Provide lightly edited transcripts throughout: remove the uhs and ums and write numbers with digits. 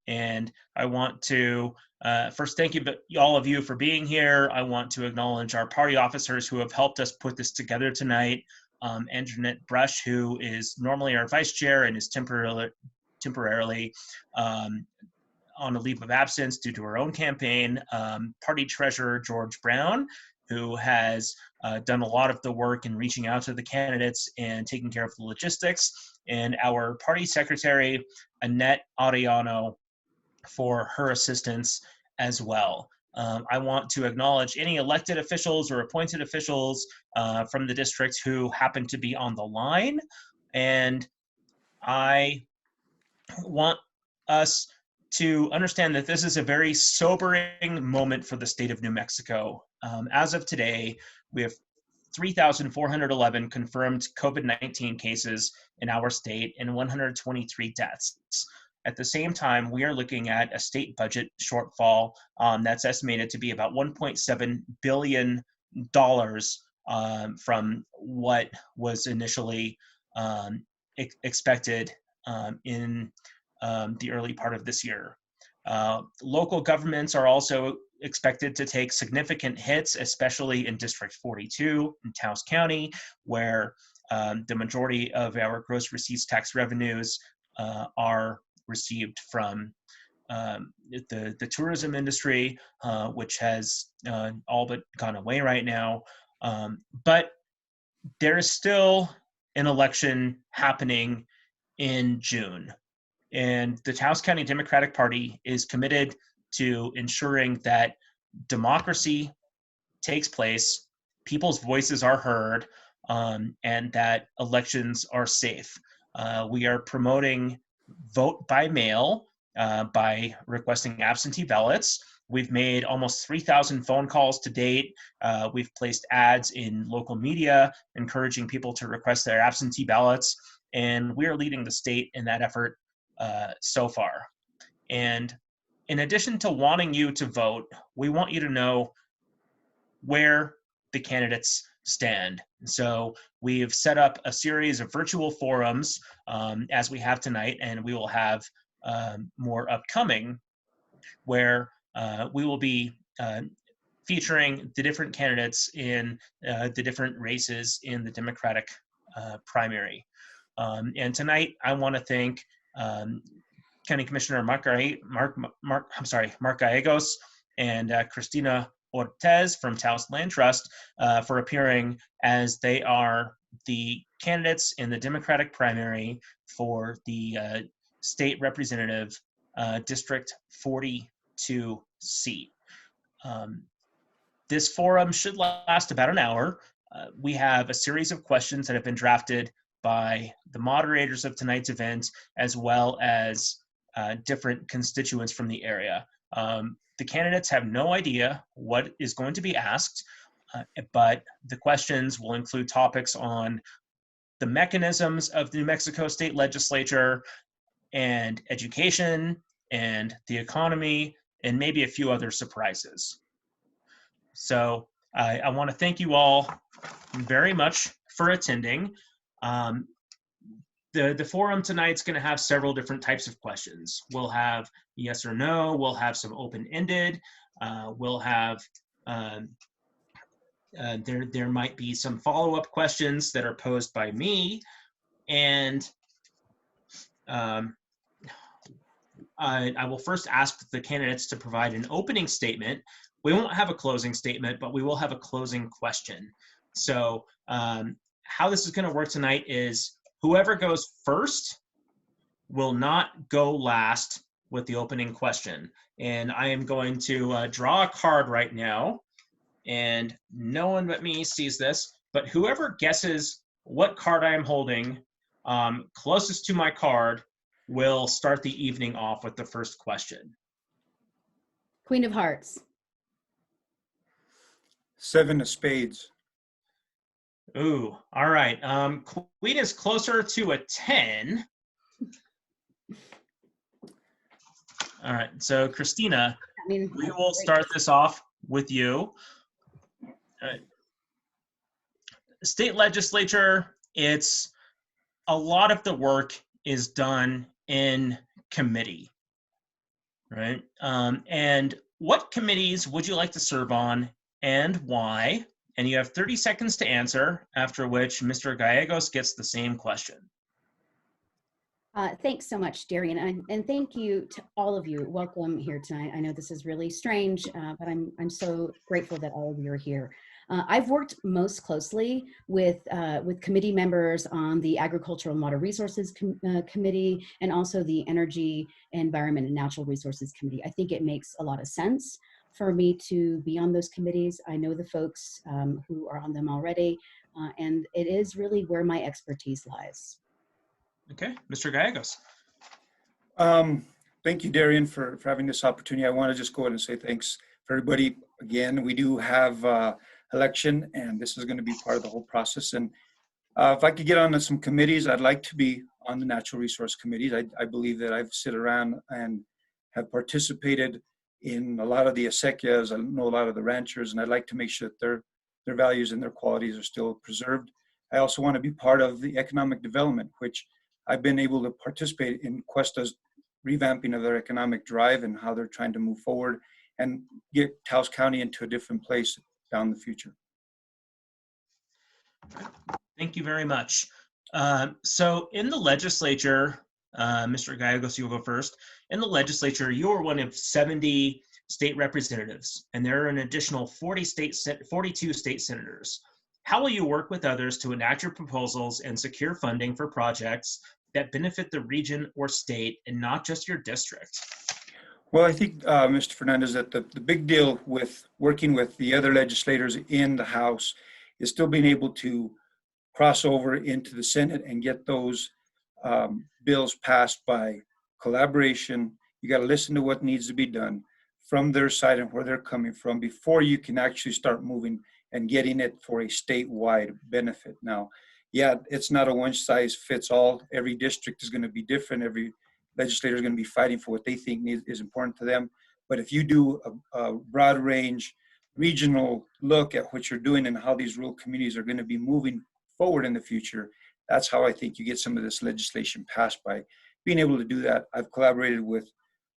And I want to first thank you, all of you, for being here. I want to acknowledge our party officers who have helped us put this together tonight. Anjanette Brush, who is normally our vice chair and is temporarily on a leave of absence due to her own campaign. Party treasurer George Brown, who has done a lot of the work in reaching out to the candidates and taking care of the logistics. And our party secretary, Annette Ariano, for her assistance as well. I want to acknowledge any elected officials or appointed officials from the district who happen to be on the line. And I want us to understand that this is a very sobering moment for the state of New Mexico. As of today, we have 3,411 confirmed COVID-19 cases in our state and 123 deaths. At the same time, we are looking at a state budget shortfall that's estimated to be about $1.7 billion from what was initially expected in the early part of this year. Local governments are also expected to take significant hits, especially in District 42 in Taos County, where the majority of our gross receipts tax revenues are received from the tourism industry, which has all but gone away right now. But there is still an election happening in June. And the Taos County Democratic Party is committed to ensuring that democracy takes place, people's voices are heard, and that elections are safe. We are promoting vote by mail by requesting absentee ballots. We've made almost 3,000 phone calls to date. We've placed ads in local media encouraging people to request their absentee ballots, and we are leading the state in that effort so far. And in addition to wanting you to vote, we want you to know where the candidates stand. So we've set up a series of virtual forums as we have tonight, and we will have more upcoming, where we will be featuring the different candidates in the different races in the Democratic primary. And tonight, I want to thank County Commissioner Mark Gallegos and Kristina Ortez from Taos Land Trust for appearing, as they are the candidates in the Democratic primary for the state representative District 42 seat. This forum should last about an hour. We have a series of questions that have been drafted by the moderators of tonight's event, as well as different constituents from the area. The candidates have no idea what is going to be asked, but the questions will include topics on the mechanisms of the New Mexico State Legislature and education and the economy, and maybe a few other surprises. So I want to thank you all very much for attending. The forum tonight's going to have several different types of questions. We'll have yes or no. We'll have some open-ended. We'll have there might be some follow-up questions that are posed by me, and I will first ask the candidates to provide an opening statement. We won't have a closing statement, but we will have a closing question. So how this is going to work tonight is whoever goes first will not go last with the opening question. And I am going to draw a card right now, and no one but me sees this, but whoever guesses what card I am holding closest to my card will start the evening off with the first question. Queen of Hearts. 7 of Spades. Ooh, all right. Queen is closer to a 10. All right, so Kristina, we will start this off with you. State legislature, a lot of the work is done in committee. right? And what committees would you like to serve on and why? And you have 30 seconds to answer, after which Mr. Gallegos gets the same question. Thanks so much, Darian, and thank you to all of you. Welcome here tonight. I know this is really strange, but I'm so grateful that all of you are here. I've worked most closely with committee members on the Agricultural and Water Resources Committee and also the Energy, Environment, and Natural Resources Committee. I think it makes a lot of sense for me to be on those committees. I know the folks who are on them already, and it is really where my expertise lies. Okay, Mr. Gallegos. Thank you, Darian, for having this opportunity. I want to just go ahead and say thanks for everybody. Again, we do have election, and this is going to be part of the whole process. And if I could get on to some committees, I'd like to be on the natural resource committees. I believe that I've sit around and have participated in a lot of the acequias. I know a lot of the ranchers, and I'd like to make sure that their values and their qualities are still preserved. I also want to be part of the economic development, which I've been able to participate in Cuesta's revamping of their economic drive and how they're trying to move forward and get Taos County into a different place down the future. Thank you very much. So in the legislature, Mr. Gallegos, you'll go first. In the legislature, you are one of 70 state representatives, and there are an additional 42 state senators. How will you work with others to enact your proposals and secure funding for projects that benefit the region or state and not just your district? Well, I think, Mr. Fernandez, that the big deal with working with the other legislators in the House is still being able to cross over into the Senate and get those bills passed by collaboration. You got to listen to what needs to be done from their side and where they're coming from before you can actually start moving and getting it for a statewide benefit. Now, yeah, it's not a one size fits all. Every district is going to be different. Every legislator is going to be fighting for what they think is important to them. But if you do a broad range regional look at what you're doing and how these rural communities are going to be moving forward in the future, that's how I think you get some of this legislation passed, by being able to do that. I've collaborated with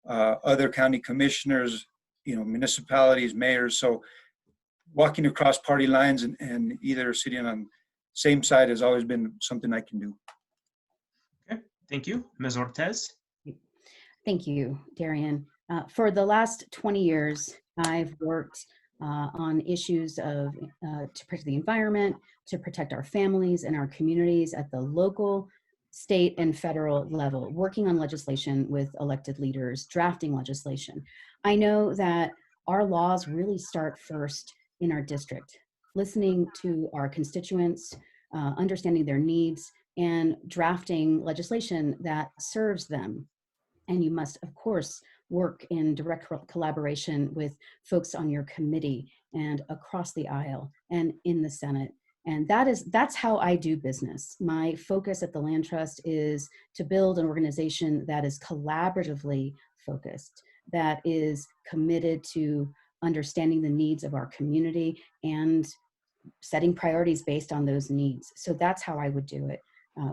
other county commissioners, municipalities, mayors. So walking across party lines and either sitting on same side has always been something I can do. Okay, thank you. Ms. Ortez? Thank you, Darian. For the last 20 years, I've worked on issues of to protect the environment, to protect our families and our communities at the local, state, and federal level, working on legislation with elected leaders, drafting legislation. I know that our laws really start first in our district, listening to our constituents, understanding their needs, and drafting legislation that serves them. And you must, of course, work in direct collaboration with folks on your committee and across the aisle and in the Senate. And that's how I do business. My focus at the Land Trust is to build an organization that is collaboratively focused, that is committed to understanding the needs of our community and setting priorities based on those needs. So that's how I would do it.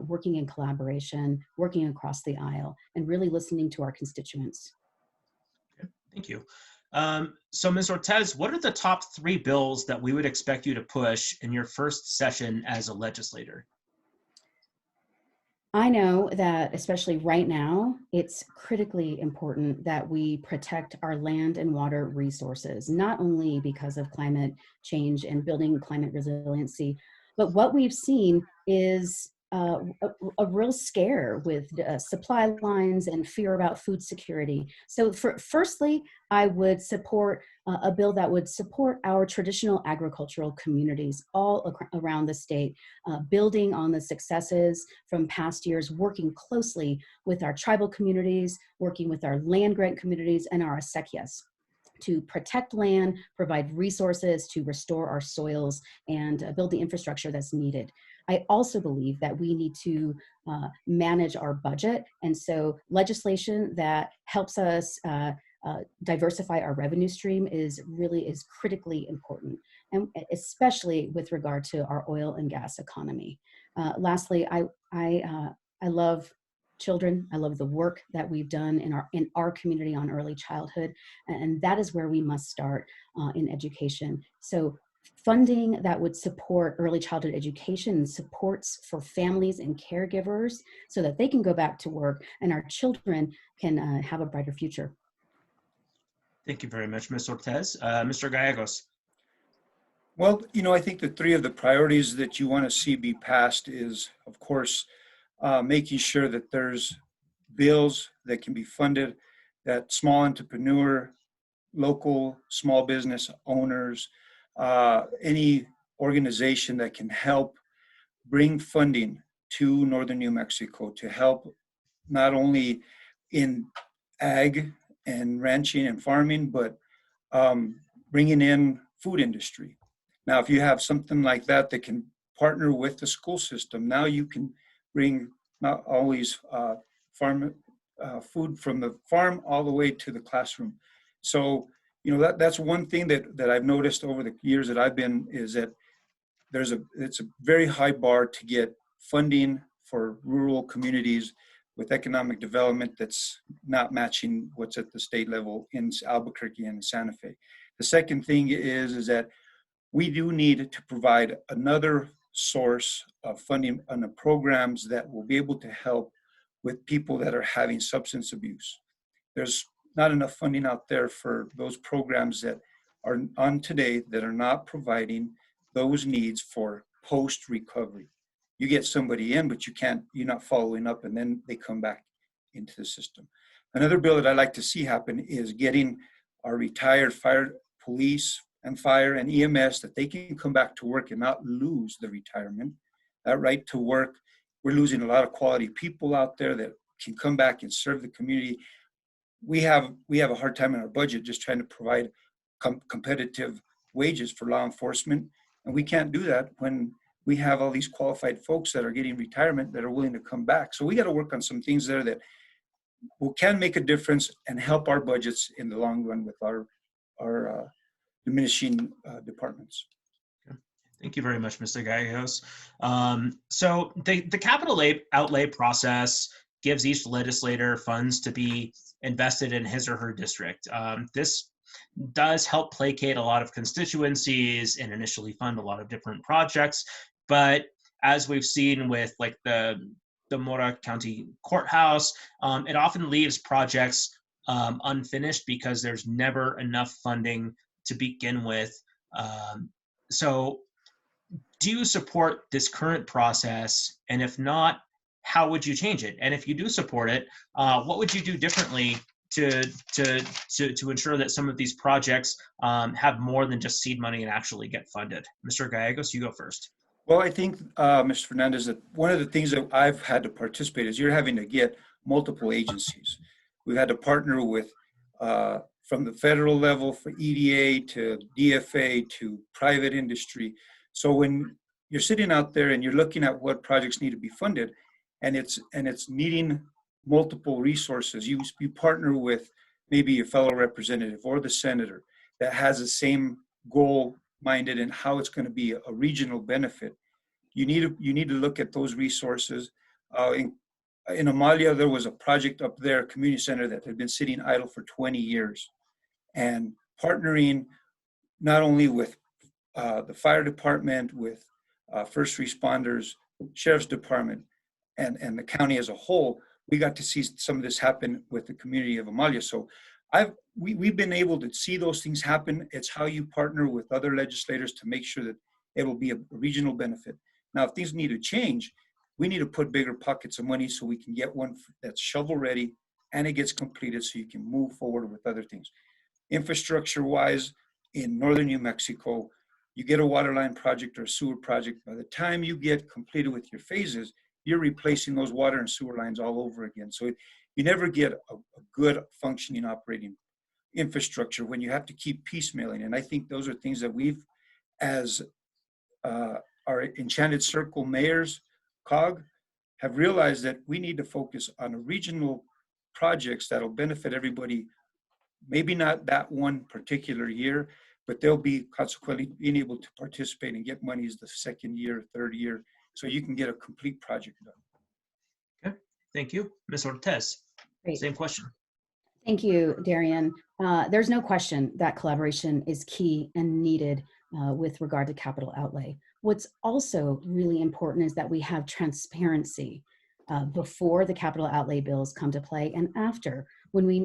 Working in collaboration, working across the aisle, and really listening to our constituents. Okay, thank you. So Ms. Ortez, what are the top 3 bills that we would expect you to push in your first session as a legislator? I know that, especially right now, it's critically important that we protect our land and water resources, not only because of climate change and building climate resiliency, but what we've seen is a real scare with supply lines and fear about food security. So firstly, I would support a bill that would support our traditional agricultural communities all around the state, building on the successes from past years, working closely with our tribal communities, working with our land grant communities and our acequias to protect land, provide resources to restore our soils, and build the infrastructure that's needed. I also believe that we need to manage our budget, and so legislation that helps us diversify our revenue stream is critically important, and especially with regard to our oil and gas economy. Lastly, I love children. I love the work that we've done in our community on early childhood, and that is where we must start in education. So funding that would support early childhood education and supports for families and caregivers so that they can go back to work and our children can have a brighter future. Thank you very much, Ms. Ortez. Mr. Gallegos. Well, I think the three of the priorities that you want to see be passed is, of course, making sure that there's bills that can be funded, that small entrepreneur, local small business owners, any organization that can help bring funding to northern New Mexico to help not only in ag and ranching and farming, but bringing in food industry. Now, if you have something like that that can partner with the school system, now you can bring not always food from the farm all the way to the classroom. So, that's one thing that I've noticed over the years that I've been, is that it's a very high bar to get funding for rural communities with economic development that's not matching what's at the state level in Albuquerque and Santa Fe. The second thing is that we do need to provide another source of funding on the programs that will be able to help with people that are having substance abuse. There's not enough funding out there for those programs that are on today that are not providing those needs for post-recovery. You get somebody in, but you're not following up, and then they come back into the system. Another bill that I like to see happen is getting our retired fire, police, and fire and EMS, that they can come back to work and not lose the retirement. That right to work, we're losing a lot of quality people out there that can come back and serve the community. We have a hard time in our budget just trying to provide competitive wages for law enforcement, and we can't do that when we have all these qualified folks that are getting retirement that are willing to come back. So we got to work on some things there that can make a difference and help our budgets in the long run with our diminishing departments. Thank you very much, Mr. Gallegos. So the capital outlay process gives each legislator funds to be invested in his or her district. This does help placate a lot of constituencies and initially fund a lot of different projects. But as we've seen with like the Mora County Courthouse, it often leaves projects unfinished because there's never enough funding to begin with. So do you support this current process? And if not, how would you change it? And if you do support it, what would you do differently to ensure that some of these projects have more than just seed money and actually get funded? Mr. Gallegos, you go first. Well, I think, Mr. Fernandez, that one of the things that I've had to participate is you're having to get multiple agencies. We've had to partner with from the federal level for EDA to DFA to private industry. So when you're sitting out there and you're looking at what projects need to be funded, and it's needing multiple resources, you partner with maybe your fellow representative or the senator that has the same goal minded and how it's going to be a regional benefit. You need to look at those resources. In Amalia, there was a project up there, a community center that had been sitting idle for 20 years. And partnering not only with the fire department, with first responders, sheriff's department, and the county as a whole, we got to see some of this happen with the community of Amalia. So we've been able to see those things happen. It's how you partner with other legislators to make sure that it will be a regional benefit. Now, if things need to change, we need to put bigger pockets of money so we can get one that's shovel ready and it gets completed so you can move forward with other things. Infrastructure wise, in northern New Mexico, you get a water line project or a sewer project. By the time you get completed with your phases, you're replacing those water and sewer lines all over again. So you never get a good functioning operating infrastructure when you have to keep piecemealing. And I think those are things that we've, as our Enchanted Circle mayors, COG, have realized that we need to focus on regional projects that'll benefit everybody, maybe not that one particular year, but they'll be consequently being able to participate and get monies the second year, third year, so you can get a complete project done. Okay. Thank you. Ms. Ortez, Great. same question. Thank you, Darian. There's no question that collaboration is key and needed with regard to capital outlay. What's also really important is that we have transparency before the capital outlay bills come to play and after,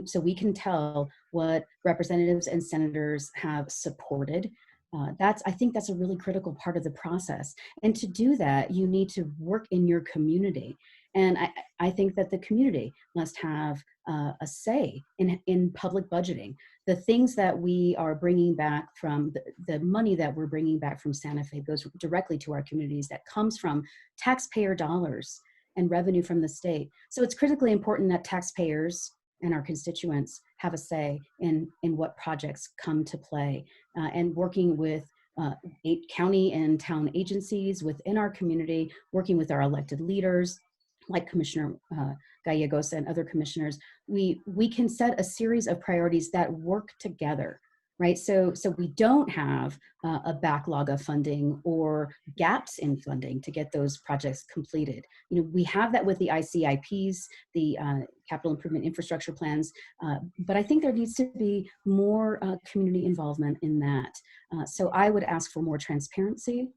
so we can tell what representatives and senators have supported. I think that's a really critical part of the process. And to do that, you need to work in your community. And I think that the community must have a say in public budgeting. The things that we are bringing back from the money that we're bringing back from Santa Fe goes directly to our communities. That comes from taxpayer dollars and revenue from the state. So it's critically important that taxpayers and our constituents have a say in what projects come to play, and working with 8 county and town agencies within our community, working with our elected leaders, like Commissioner Gallegos and other commissioners, we can set a series of priorities that work together, right? So we don't have a backlog of funding or gaps in funding to get those projects completed. We have that with the ICIPs, the capital improvement infrastructure plans, but I think there needs to be more community involvement in that. So I would ask for more transparency,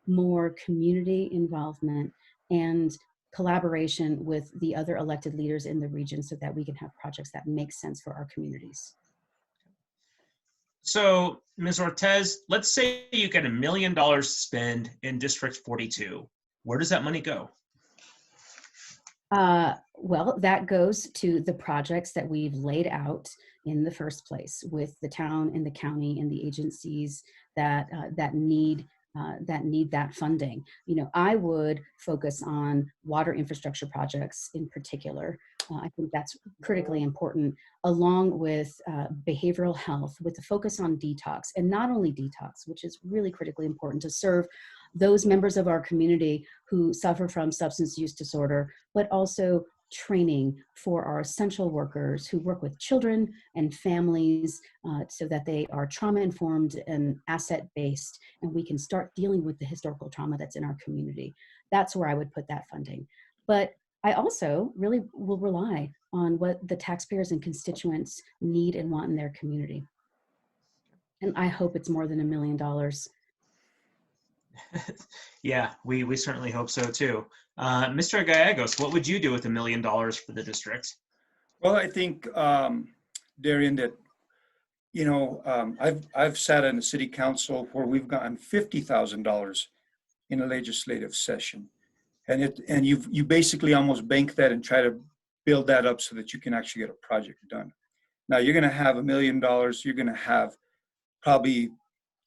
more community involvement, and collaboration with the other elected leaders in the region so that we can have projects that make sense for our communities. So, Ms. Ortez, let's say you get $1 million to spend in District 42. Where does that money go? Well, that goes to the projects that we've laid out in the first place with the town and the county and the agencies that need that funding. I would focus on water infrastructure projects in particular. I think that's critically important, along with behavioral health, with the focus on detox, and not only detox, which is really critically important to serve those members of our community who suffer from substance use disorder, but also training for our essential workers who work with children and families so that they are trauma-informed and asset-based, and we can start dealing with the historical trauma that's in our community. That's where I would put that funding. But I also really will rely on what the taxpayers and constituents need and want in their community. And I hope it's more than $1 million. Yeah, we certainly hope so too. Mr. Gallegos, what would you do with $1 million for the district? Well, I think, Darian, that I've sat in the city council where we've gotten $50,000 in a legislative session, and you basically almost bank that and try to build that up so that you can actually get a project done. Now you're going to have $1 million. You're going to have probably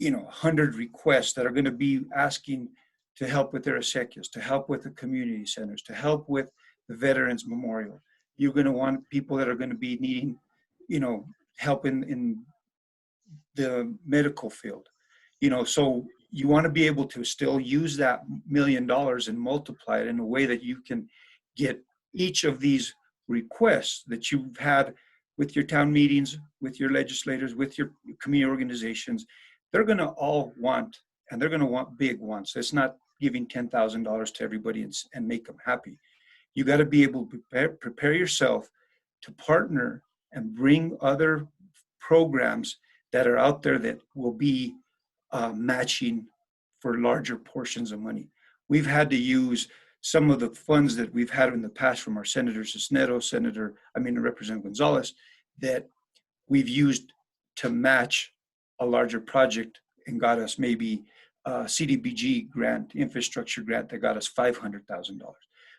100 requests that are going to be asking to help with their acequias, to help with the community centers, to help with the Veterans Memorial. You're going to want people that are going to be needing, help in the medical field. So you want to be able to still use that $1 million and multiply it in a way that you can get each of these requests that you've had with your town meetings, with your legislators, with your community organizations. They're going to all want, and they're going to want big ones. It's not giving $10,000 to everybody and make them happy. You got to be able to prepare yourself to partner and bring other programs that are out there that will be matching for larger portions of money. We've had to use some of the funds that we've had in the past from our Senator Cisneros, Representative Gonzalez, that we've used to match a larger project and got us maybe a CDBG grant, infrastructure grant that got us $500,000.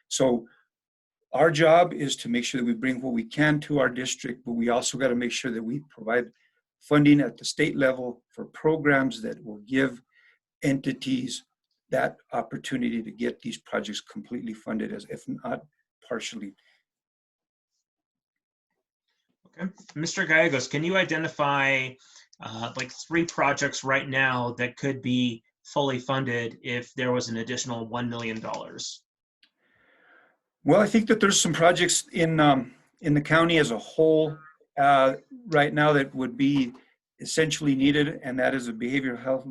So our job is to make sure that we bring what we can to our district, but we also got to make sure that we provide funding at the state level for programs that will give entities that opportunity to get these projects completely funded, as if not partially. Okay, Mr. Gallegos, can you identify like 3 projects right now that could be fully funded if there was an additional $1 million? Well, I think that there's some projects in the county as a whole right now that would be essentially needed, and that is a behavioral health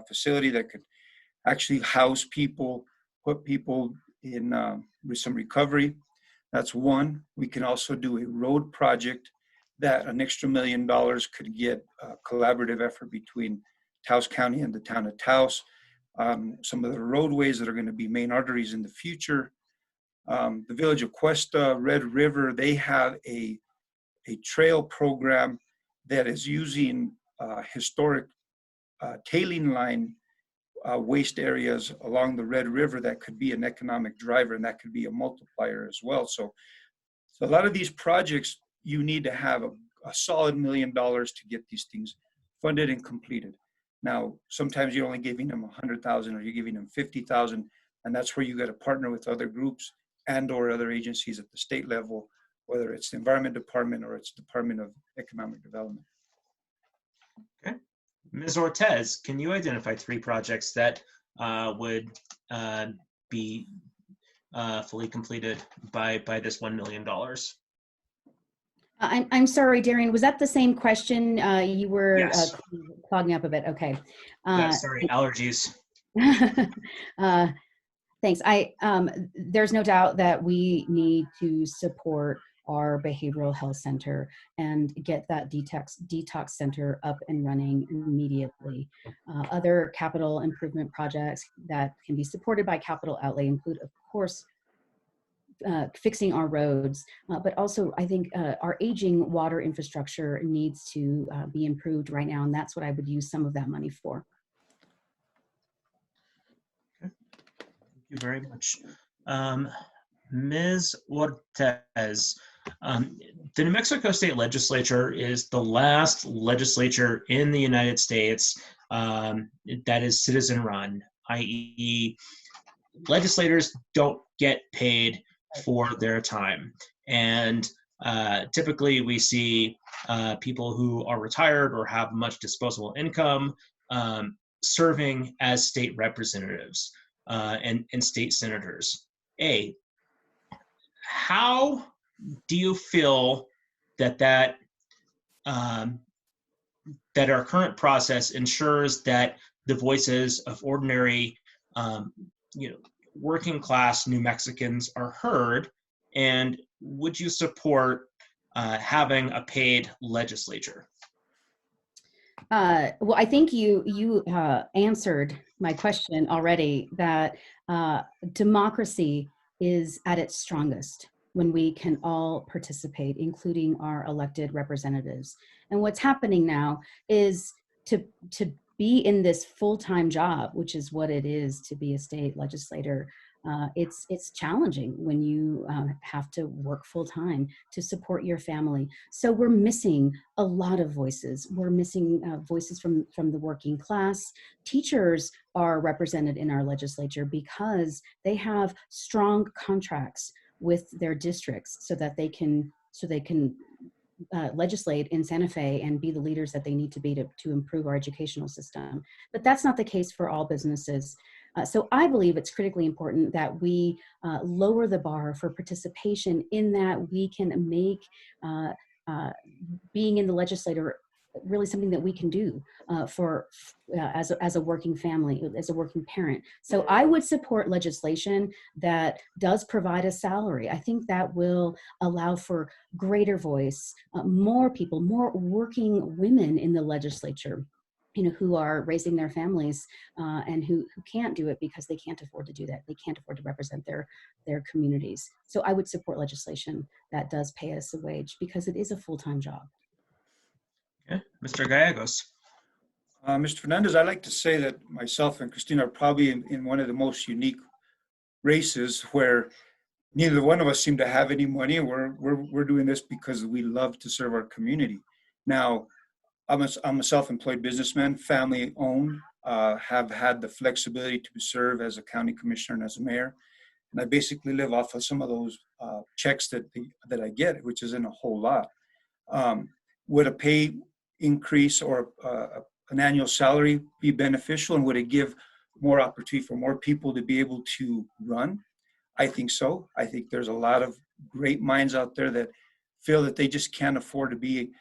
facility that could actually house people, put people in with some recovery. That's one. We can also do a road project that an extra $1 million could get a collaborative effort between Taos County and the town of Taos. Some of the roadways that are going to be main arteries in the future. The village of Cuesta, Red River, they have a trail program that is using historic tailing line waste areas along the Red River that could be an economic driver, and that could be a multiplier as well. So a lot of these projects, you need to have a solid $1 million to get these things funded and completed. Now, sometimes you're only giving them 100,000 or you're giving them 50,000, and that's where you got to partner with other groups and or other agencies at the state level, whether it's the Environment Department or it's Department of Economic Development. Okay. Ms. Ortez, can you identify 3 projects that would be fully completed by this $1 million? I'm sorry, Darian, was that the same question? You were Yes. clogging up a bit. Okay. Yeah, sorry, allergies. Thanks. There's no doubt that we need to support our behavioral health center and get that detox center up and running immediately. Other capital improvement projects that can be supported by capital outlay include, of course, fixing our roads, but also I think our aging water infrastructure needs to be improved right now, and that's what I would use some of that money for. Okay. Thank you very much. Ms. Ortez, the New Mexico State Legislature is the last legislature in the United States that is citizen-run, i.e. legislators don't get paid for their time. And typically we see people who are retired or have much disposable income serving as state representatives and state senators. How do you feel that our current process ensures that the voices of ordinary working class New Mexicans are heard, and would you support having a paid legislature? Well, I think you answered my question already, that democracy is at its strongest when we can all participate, including our elected representatives. And what's happening now is to be in this full-time job, which is what it is to be a state legislator. It's challenging when you have to work full-time to support your family. So we're missing a lot of voices. We're missing voices from the working class. Teachers are represented in our legislature because they have strong contracts with their districts so that they can legislate in Santa Fe and be the leaders that they need to be to improve our educational system. But that's not the case for all businesses. So I believe it's critically important that we lower the bar for participation, in that we can make being in the legislature really something that we can do as a working family, as a working parent. So I would support legislation that does provide a salary. I think that will allow for greater voice, more people, more working women in the legislature, who are raising their families and who can't do it because they can't afford to do that. They can't afford to represent their communities. So I would support legislation that does pay us a wage, because it is a full-time job. Okay, Mr. Gallegos. Mr. Fernandez, I'd like to say that myself and Kristina are probably in one of the most unique races where neither one of us seem to have any money. We're doing this because we love to serve our community. Now, I'm a self-employed businessman, family owned, have had the flexibility to serve as a county commissioner and as a mayor. And I basically live off of some of those checks that I get, which isn't a whole lot. Would a pay increase or an annual salary be beneficial, and would it give more opportunity for more people to be able to run? I think so. I think there's a lot of great minds out there that feel that they just can't afford to be,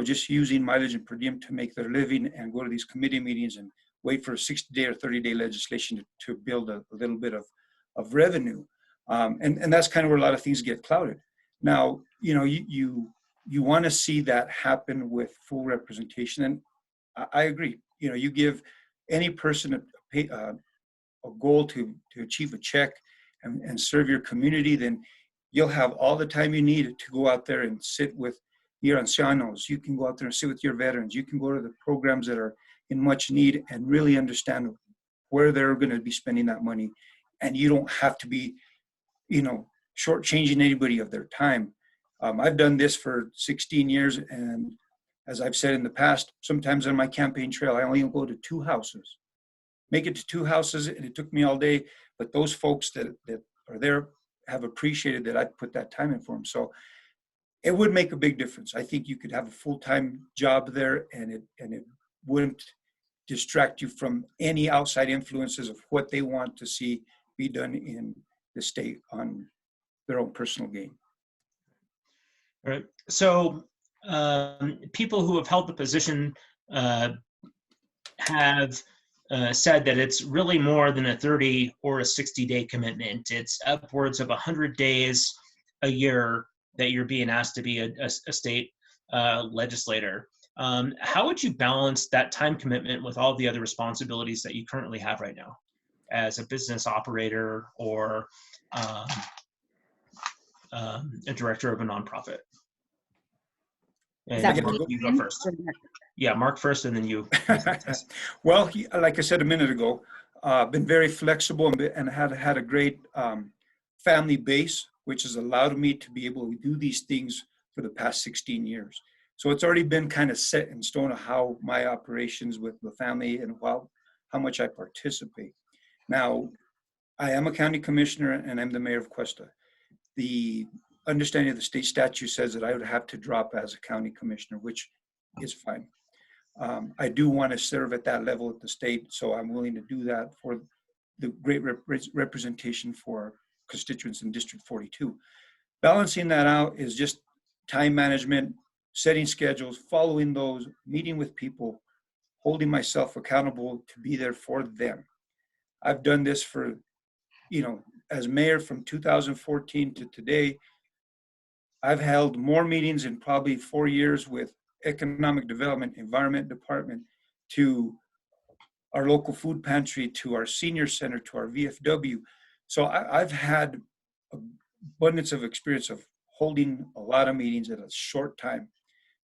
just using mileage and per diem to make their living and go to these committee meetings and wait for a 60-day or 30-day legislation to build a little bit of revenue. And that's kind of where a lot of things get clouded. Now, you want to see that happen with full representation. And I agree. You give any person a goal to achieve a check and serve your community, then you'll have all the time you need to go out there and sit with your ancianos. You can go out there and sit with your veterans. You can go to the programs that are in much need and really understand where they're going to be spending that money. And you don't have to be, shortchanging anybody of their time. I've done this for 16 years. And as I've said in the past, sometimes on my campaign trail, I only go to 2 houses. Make it to 2 houses, and it took me all day. But those folks that are there have appreciated that I put that time in for them. So it would make a big difference. I think you could have a full-time job there, and it wouldn't distract you from any outside influences of what they want to see be done in the state on their own personal gain. All right. So people who have held the position have said that it's really more than a 30 or a 60-day commitment. It's upwards of 100 days a year that you're being asked to be a state legislator. How would you balance that time commitment with all the other responsibilities that you currently have right now as a business operator or a director of a nonprofit? And Mark, you go first. Yeah, Mark first, and then you. Well, like I said a minute ago, been very flexible and had a great family base, which has allowed me to be able to do these things for the past 16 years. So it's already been kind of set in stone of how my operations with the family and how much I participate. Now, I am a county commissioner and I'm the mayor of Cuesta. The understanding of the state statute says that I would have to drop as a county commissioner, which is fine. I do want to serve at that level at the state, so I'm willing to do that for the great representation for constituents in District 42. Balancing that out is just time management, setting schedules, following those, meeting with people, holding myself accountable to be there for them. I've done this for, as mayor from 2014 to today. I've held more meetings in probably 4 years with economic development, environment department, to our local food pantry, to our senior center, to our VFW. So I've had abundance of experience of holding a lot of meetings in a short time.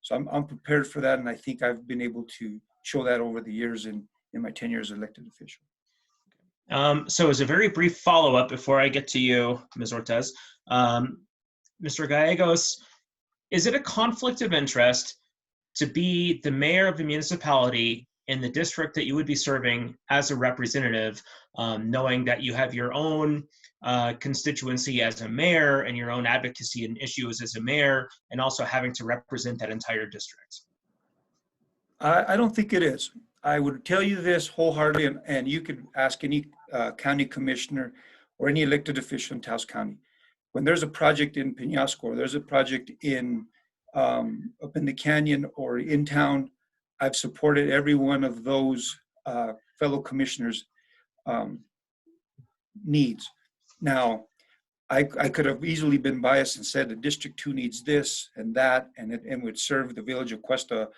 So I'm prepared for that, and I think I've been able to show that over the years in my tenure as elected official. So as a very brief follow-up before I get to you, Ms. Ortez, Mr. Gallegos, is it a conflict of interest to be the mayor of the municipality in the district that you would be serving as a representative, knowing that you have your own constituency as a mayor and your own advocacy and issues as a mayor, and also having to represent that entire district? I don't think it is. I would tell you this wholeheartedly, and you could ask any county commissioner or any elected official in Taos County. When there's a project in Peñasco, or there's a project in up in the canyon or in town, I've supported every one of those fellow commissioners' needs. Now, I could have easily been biased and said that District 2 needs this and that, and it would serve the village of Cuesta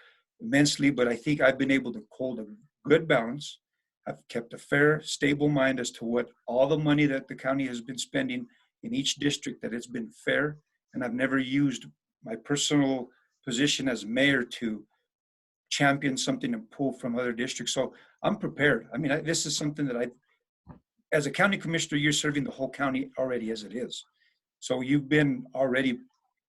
immensely, but I think I've been able to hold a good balance. I've kept a fair, stable mind as to what all the money that the county has been spending in each district, that it's been fair, and I've never used my personal position as mayor to champion something and pull from other districts. So I'm prepared. I mean, this is something that as a county commissioner, you're serving the whole county already as it is. So you've been already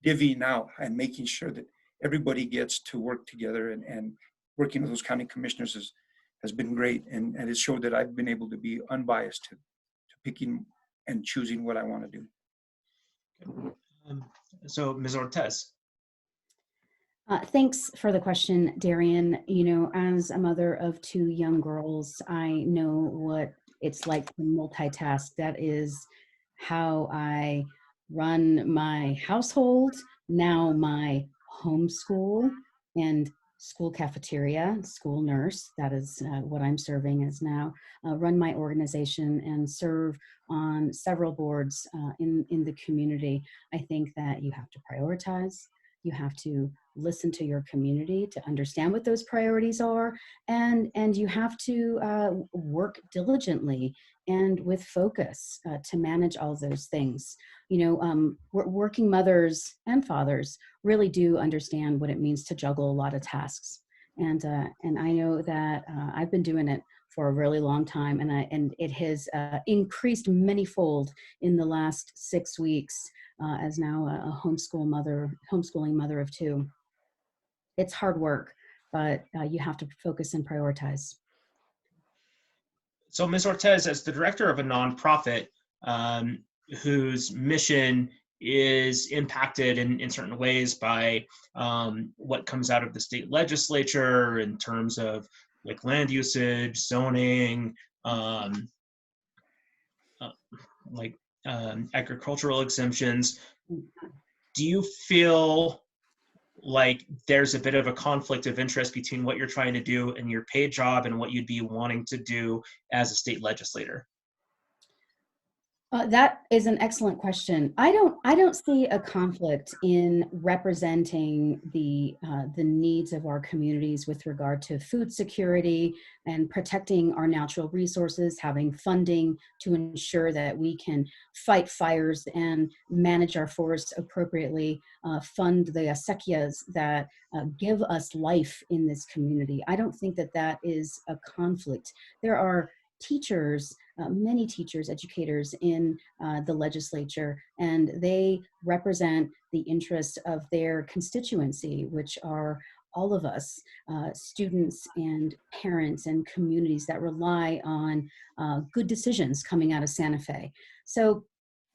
divvying out and making sure that everybody gets to work together, and working with those county commissioners has been great. And it showed that I've been able to be unbiased to picking and choosing what I want to do. So Ms. Ortez. Thanks for the question, Darian. As a mother of 2 young girls, I know what it's like to multitask. That is how I run my household, now my homeschool, and school cafeteria, school nurse, that is what I'm serving as now, run my organization and serve on several boards in the community. I think that you have to prioritize, you have to listen to your community to understand what those priorities are, and you have to work diligently and with focus to manage all those things. You know, working mothers and fathers really do understand what it means to juggle a lot of tasks. And I know that I've been doing it for a really long time, and it has increased manyfold in the last 6 weeks as now a homeschooling mother of two. It's hard work, but you have to focus and prioritize. So, Ms. Ortez, as the director of a nonprofit whose mission is impacted in certain ways by what comes out of the state legislature in terms of like land usage, zoning, like agricultural exemptions, do you feel like there's a bit of a conflict of interest between what you're trying to do in your paid job and what you'd be wanting to do as a state legislator? That is an excellent question. I don't see a conflict in representing the needs of our communities with regard to food security and protecting our natural resources, having funding to ensure that we can fight fires and manage our forests appropriately, fund the acequias that give us life in this community. I don't think that that is a conflict. There are teachers, many teachers, educators in the legislature, and they represent the interests of their constituency, which are all of us, students and parents and communities that rely on good decisions coming out of Santa Fe. So,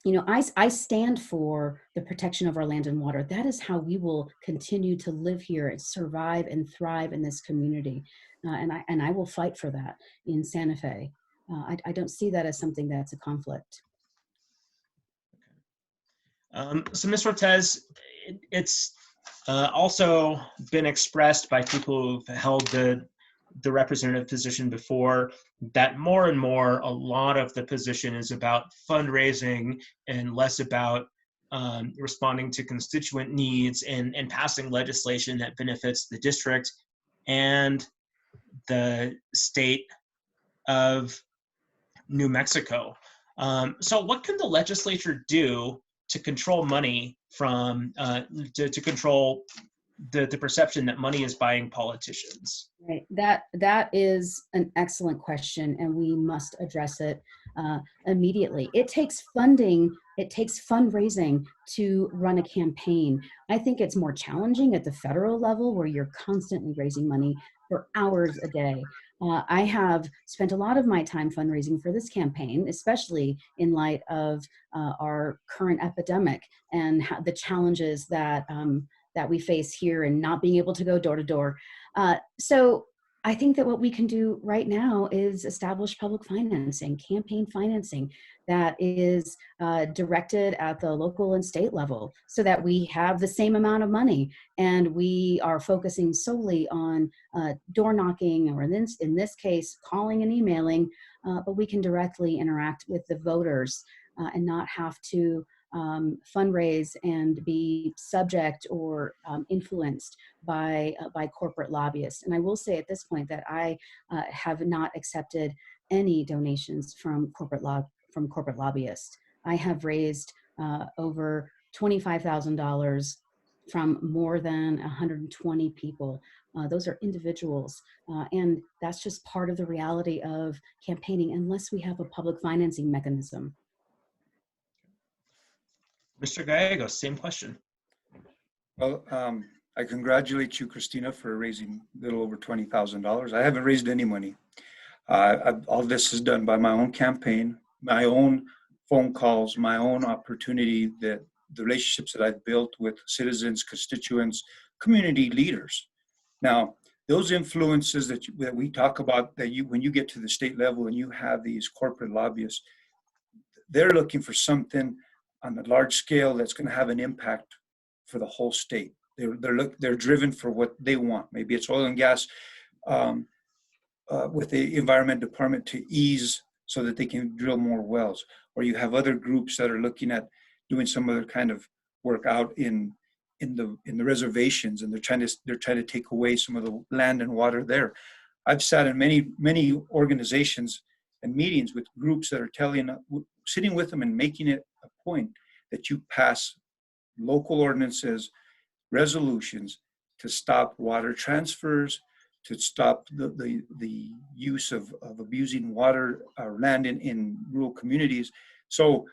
you know, I stand for the protection of our land and water. That is how we will continue to live here and survive and thrive in this community. And I will fight for that in Santa Fe. I don't see that as something that's a conflict. So, Ms. Ortez, it's also been expressed by people who've held the representative position before that more and more a lot of the position is about fundraising and less about responding to constituent needs and passing legislation that benefits the district and the state of New Mexico. So what can the legislature do to control money from, to control the perception that money is buying politicians? Right. That is an excellent question, and we must address it immediately. It takes funding, it takes fundraising to run a campaign. I think it's more challenging at the federal level where you're constantly raising money for hours a day. I have spent a lot of my time fundraising for this campaign, especially in light of our current epidemic and the challenges that that we face here and not being able to go door to door. So I think that what we can do right now is establish public financing, campaign financing that is directed at the local and state level so that we have the same amount of money and we are focusing solely on door knocking, or in this case, calling and emailing, but we can directly interact with the voters and not have to fundraise and be subject or influenced by corporate lobbyists. And I will say at this point that I have not accepted any donations from corporate lobbyists. I have raised over $25,000 from more than 120 people. Those are individuals, and that's just part of the reality of campaigning unless we have a public financing mechanism. Mr. Gallegos, same question. Well, I congratulate you, Kristina, for raising a little over $20,000. I haven't raised any money. All this is done by my own campaign, my own phone calls, my own opportunity, the relationships that I've built with citizens, constituents, community leaders. Now, those influences that we talk about, that when you get to the state level and you have these corporate lobbyists, they're looking for something on a large scale that's going to have an impact for the whole state. they're driven for what they want. Maybe it's oil and gas um, with the environment department to ease so that they can drill more wells, or you have other groups that are looking at doing some other kind of work out in the reservations, and they're trying to take away some of the land and water there. I've sat in many organizations and meetings with groups that are sitting with them and making it a point that you pass local ordinances, resolutions to stop water transfers, to stop the use of abusing water or land in rural communities. So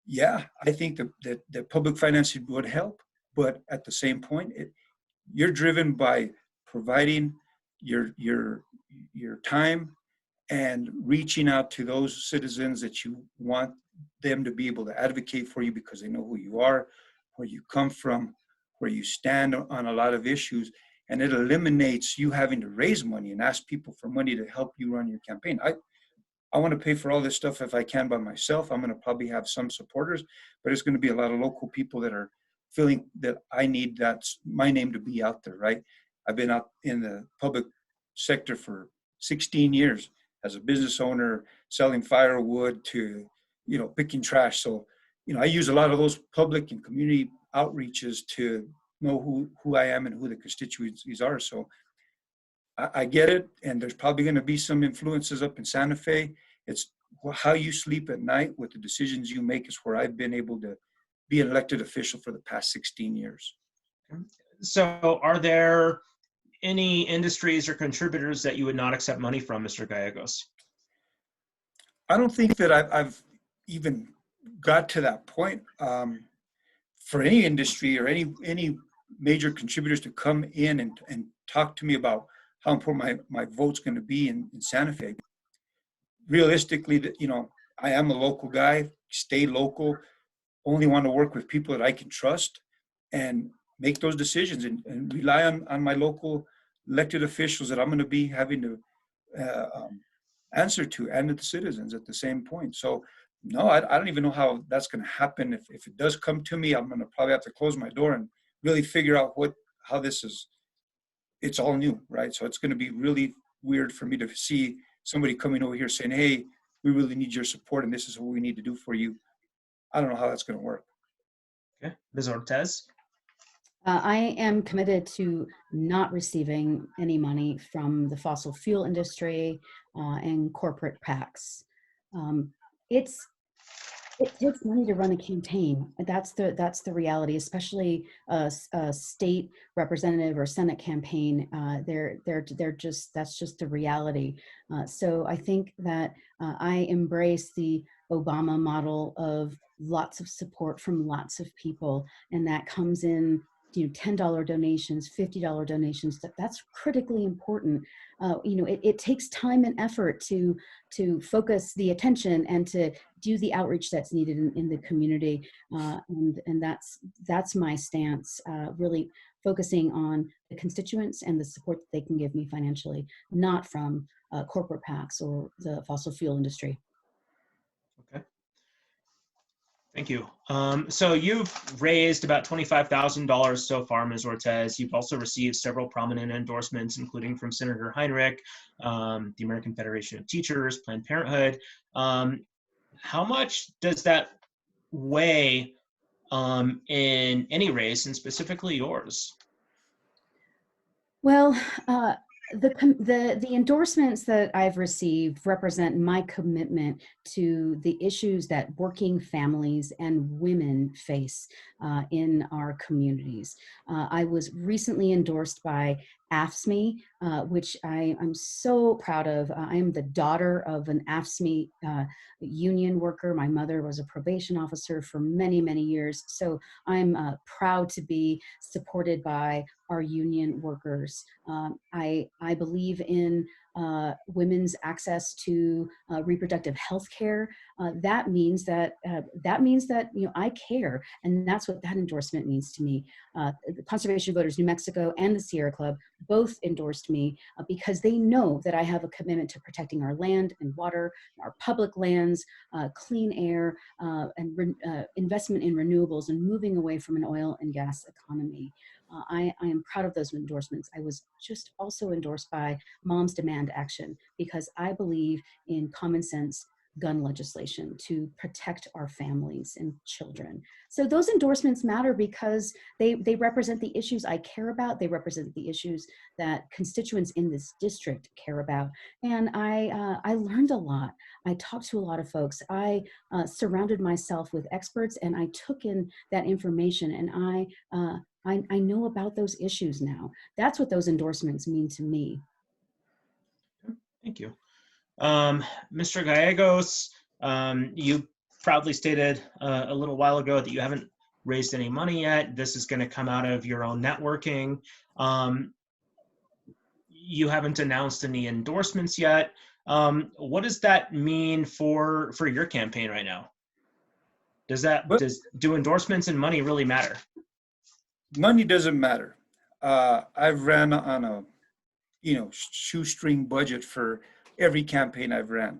yeah, I think that public financing would help, but at the same point, you're driven by providing your time and reaching out to those citizens that you want them to be able to advocate for you because they know who you are, where you come from, where you stand on a lot of issues, and it eliminates you having to raise money and ask people for money to help you run your campaign. I want to pay for all this stuff if I can by myself. I'm going to probably have some supporters, but it's going to be a lot of local people that are feeling that I need my name to be out there, right? I've been out in the public sector for 16 years as a business owner, selling firewood to, picking trash. So, I use a lot of those public and community outreaches to know who I am and who the constituencies are. So I get it, and there's probably going to be some influences up in Santa Fe. It's how you sleep at night with the decisions you make is where I've been able to be an elected official for the past 16 years. So are there any industries or contributors that you would not accept money from, Mr. Gallegos? I don't think that I've even got to that point. For any industry or any major contributors to come in and talk to me about how important my vote's going to be in Santa Fe. Realistically, I am a local guy, stay local, only want to work with people that I can trust and make those decisions and rely on my local elected officials that I'm going to be having to answer to and to the citizens at the same point. So no, I don't even know how that's going to happen. If it does come to me, I'm going to probably have to close my door and really figure out how this is. It's all new, right? So it's going to be really weird for me to see somebody coming over here saying, hey, we really need your support and this is what we need to do for you. I don't know how that's going to work. Okay. Ms. Ortez? I am committed to not receiving any money from the fossil fuel industry and corporate PACs. It takes money to run a campaign. That's the reality, especially a state representative or Senate campaign. That's just the reality. So I think that I embrace the Obama model of lots of support from lots of people, and that comes in $10 donations, $50 donations. That's critically important. It takes time and effort to focus the attention and to do the outreach that's needed in the community. And that's my stance, really focusing on the constituents and the support that they can give me financially, not from corporate PACs or the fossil fuel industry. Okay. Thank you. So you've raised about $25,000 so far, Ms. Ortez. You've also received several prominent endorsements, including from Senator Heinrich, the American Federation of Teachers, Planned Parenthood. How much does that weigh in any race, and specifically yours? Well, the endorsements that I've received represent my commitment to the issues that working families and women face in our communities. I was recently endorsed by AFSCME, which I'm so proud of. I am the daughter of an AFSCME union worker. My mother was a probation officer for many, many years. So I'm proud to be supported by our union workers. I believe in women's access to reproductive health care. That means that I care, and that's what that endorsement means to me. The Conservation Voters New Mexico and the Sierra Club both endorsed me because they know that I have a commitment to protecting our land and water, our public lands, clean air, and investment in renewables and moving away from an oil and gas economy. I am proud of those endorsements. I was just also endorsed by Moms Demand Action because I believe in common sense gun legislation to protect our families and children. So those endorsements matter because they represent the issues I care about. They represent the issues that constituents in this district care about. And I learned a lot. I talked to a lot of folks. I surrounded myself with experts, and I took in that information, and I know about those issues now. That's what those endorsements mean to me. Thank you. Mr. Gallegos, you proudly stated a little while ago that you haven't raised any money yet. This is going to come out of your own networking. You haven't announced any endorsements yet. What does that mean for your campaign right now? Do endorsements and money really matter? Money doesn't matter. I've ran on a shoestring budget for every campaign I've ran.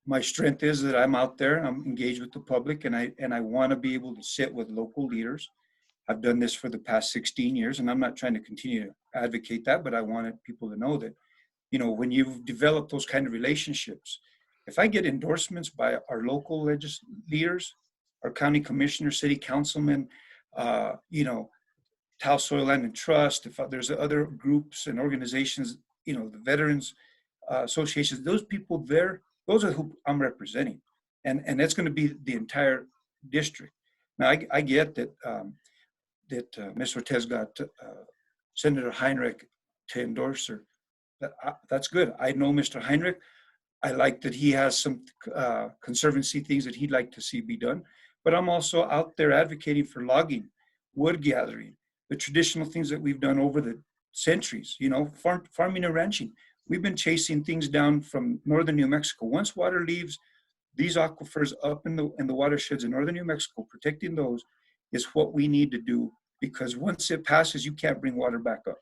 My strength is that I'm out there, I'm engaged with the public, and I want to be able to sit with local leaders. I've done this for the past 16 years, and I'm not trying to continue to advocate that, but I wanted people to know that, when you've developed those kind of relationships, if I get endorsements by our local leaders, our county commissioners, city councilmen, Taos Soil Land and Trust, if there's other groups and organizations, the veterans associations, those people there, those are who I'm representing. And that's going to be the entire district. Now, I get that Ms. Ortez got Senator Heinrich to endorse her. That's good. I know Mr. Heinrich. I like that he has some conservancy things that he'd like to see be done. But I'm also out there advocating for logging, wood gathering, the traditional things that we've done over the centuries, farming and ranching. We've been chasing things down from northern New Mexico. Once water leaves these aquifers up in the watersheds in northern New Mexico, protecting those is what we need to do, because once it passes, you can't bring water back up.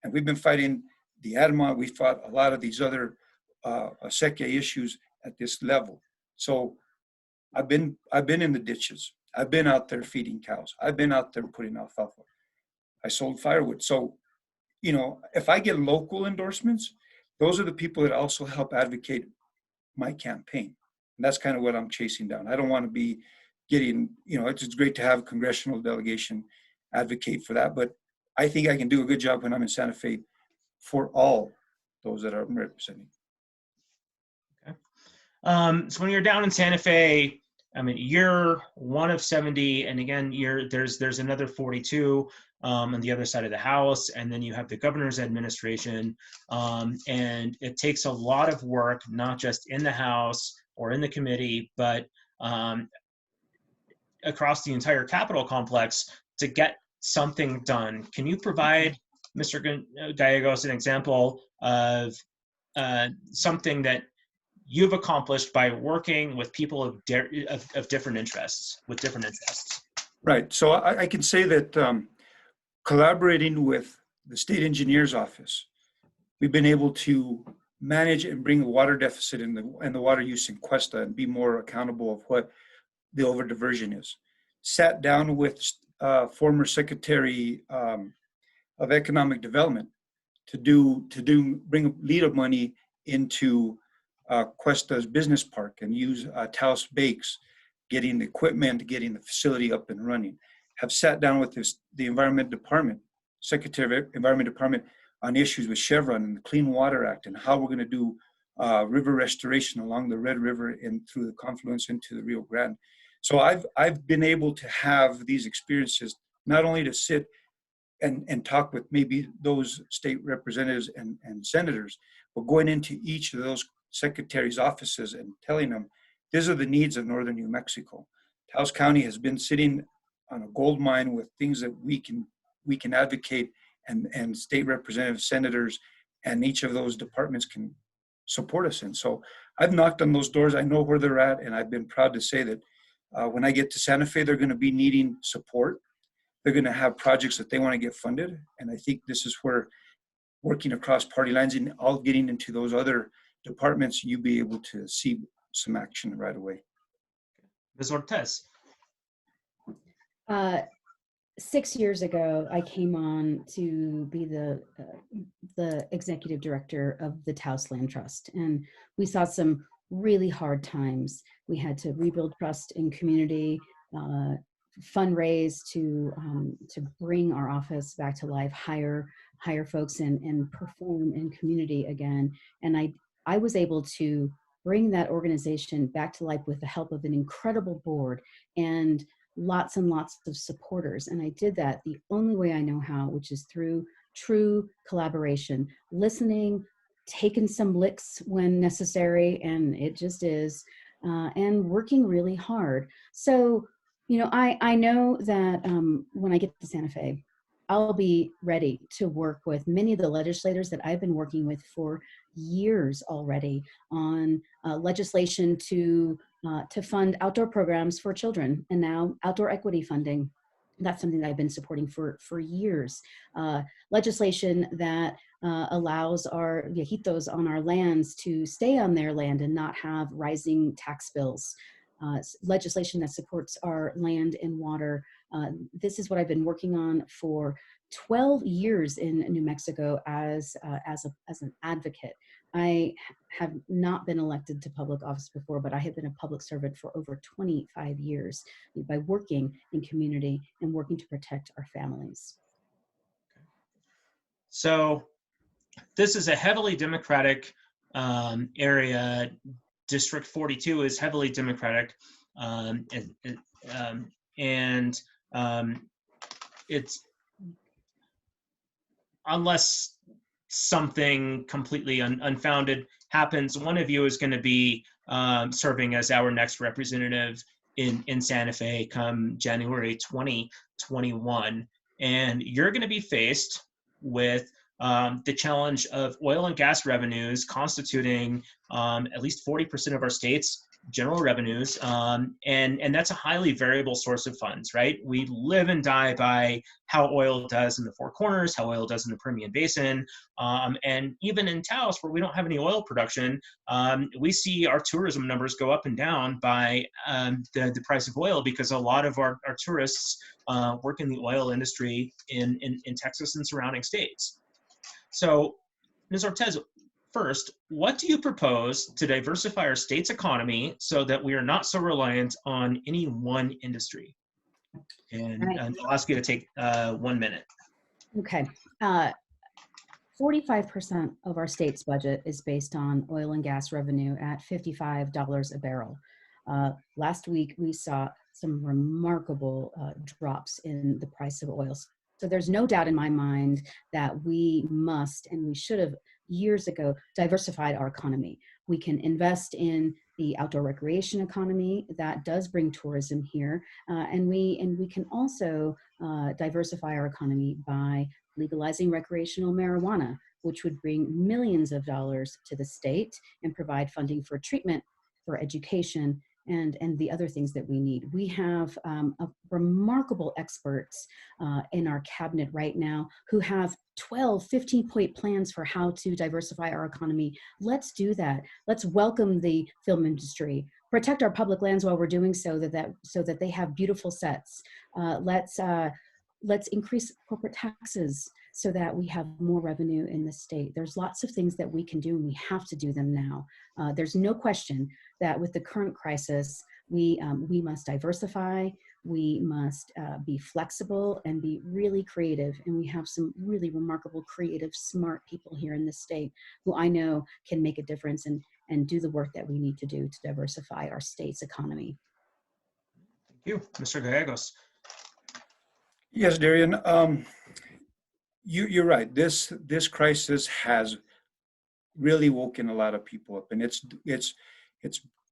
And we've been fighting the Adamant. We fought a lot of these other acequia issues at this level. So I've been in the ditches. I've been out there feeding cows. I've been out there putting alfalfa. I sold firewood. So, if I get local endorsements, those are the people that also help advocate my campaign. And that's kind of what I'm chasing down. I don't want to be getting, it's great to have a congressional delegation advocate for that, but I think I can do a good job when I'm in Santa Fe for all those that I'm representing. Okay. So when you're down in Santa Fe, you're one of 70, and again, there's another 42 on the other side of the house, and then you have the governor's administration, and it takes a lot of work, not just in the House or in the committee, but across the entire Capitol complex to get something done. Can you provide Mr. Gallegos an example of something that you've accomplished by working with people of different interests, with different interests? Right. So I can say that collaborating with the state engineer's office, we've been able to manage and bring the water deficit and the water use in Cuesta and be more accountable of what the over diversion is. Sat down with former Secretary of Economic Development to bring a lead of money into Cuesta's business park and use Taos Bakes, getting the equipment, getting the facility up and running. Have sat down with the Environment Department, Secretary of Environment Department, on issues with Chevron and the Clean Water Act and how we're going to do river restoration along the Red River and through the confluence into the Rio Grande. So I've been able to have these experiences, not only to sit and talk with maybe those state representatives and senators, but going into each of those secretaries' offices and telling them, these are the needs of northern New Mexico. Taos County has been sitting on a gold mine with things that we can advocate, and state representatives, senators, and each of those departments can support us in. So I've knocked on those doors. I know where they're at, and I've been proud to say that when I get to Santa Fe, they're going to be needing support. They're going to have projects that they want to get funded, and I think this is where working across party lines and all getting into those other departments, you'll be able to see some action right away. Ms. Ortez. 6 years ago, I came on to be the executive director of the Taos Land Trust, and we saw some really hard times. We had to rebuild trust in community, uh, fundraise to bring our office back to life, hire folks, and perform in community again. And I was able to bring that organization back to life with the help of an incredible board and lots and lots of supporters. And I did that the only way I know how, which is through true collaboration, listening, taking some licks when necessary, and it just is, and working really hard. So, I know that when I get to Santa Fe, I'll be ready to work with many of the legislators that I've been working with for years already on legislation to fund outdoor programs for children, and now outdoor equity funding. That's something that I've been supporting for years. Legislation that allows our viejitos on our lands to stay on their land and not have rising tax bills. Legislation that supports our land and water. This is what I've been working on for 12 years in New Mexico as an advocate. I have not been elected to public office before, but I have been a public servant for over 25 years by working in community and working to protect our families. So this is a heavily Democratic area. District 42 is heavily Democratic, and it's, unless something completely unfounded happens, one of you is going to be serving as our next representative in Santa Fe come January 2021. And you're going to be faced with the challenge of oil and gas revenues constituting at least 40% of our state's general revenues, and that's a highly variable source of funds, right? We live and die by how oil does in the Four Corners, how oil does in the Permian Basin, and even in Taos, where we don't have any oil production, we see our tourism numbers go up and down by the price of oil, because a lot of our tourists work in the oil industry in Texas and surrounding states. So, Ms. Ortez, first, what do you propose to diversify our state's economy so that we are not so reliant on any one industry? And I'll ask you to take 1 minute. Okay. 45% of our state's budget is based on oil and gas revenue at $55 a barrel. Last week, we saw some remarkable drops in the price of oil. So there's no doubt in my mind that we must, and we should have years ago, diversified our economy. We can invest in the outdoor recreation economy that does bring tourism here, and we can also diversify our economy by legalizing recreational marijuana, which would bring millions of dollars to the state and provide funding for treatment, for education, and the other things that we need. We have remarkable experts in our cabinet right now who have 12, 15-point plans for how to diversify our economy. Let's do that. Let's welcome the film industry, protect our public lands while we're doing so that they have beautiful sets. Let's increase corporate taxes so that we have more revenue in the state. There's lots of things that we can do, and we have to do them now. There's no question that with the current crisis, we must diversify, we must be flexible and be really creative. And we have some really remarkable, creative, smart people here in this state who I know can make a difference and do the work that we need to do to diversify our state's economy. Thank you. Mr. Gallegos. Yes, Darian, you're right. This crisis has really woken a lot of people up, and it's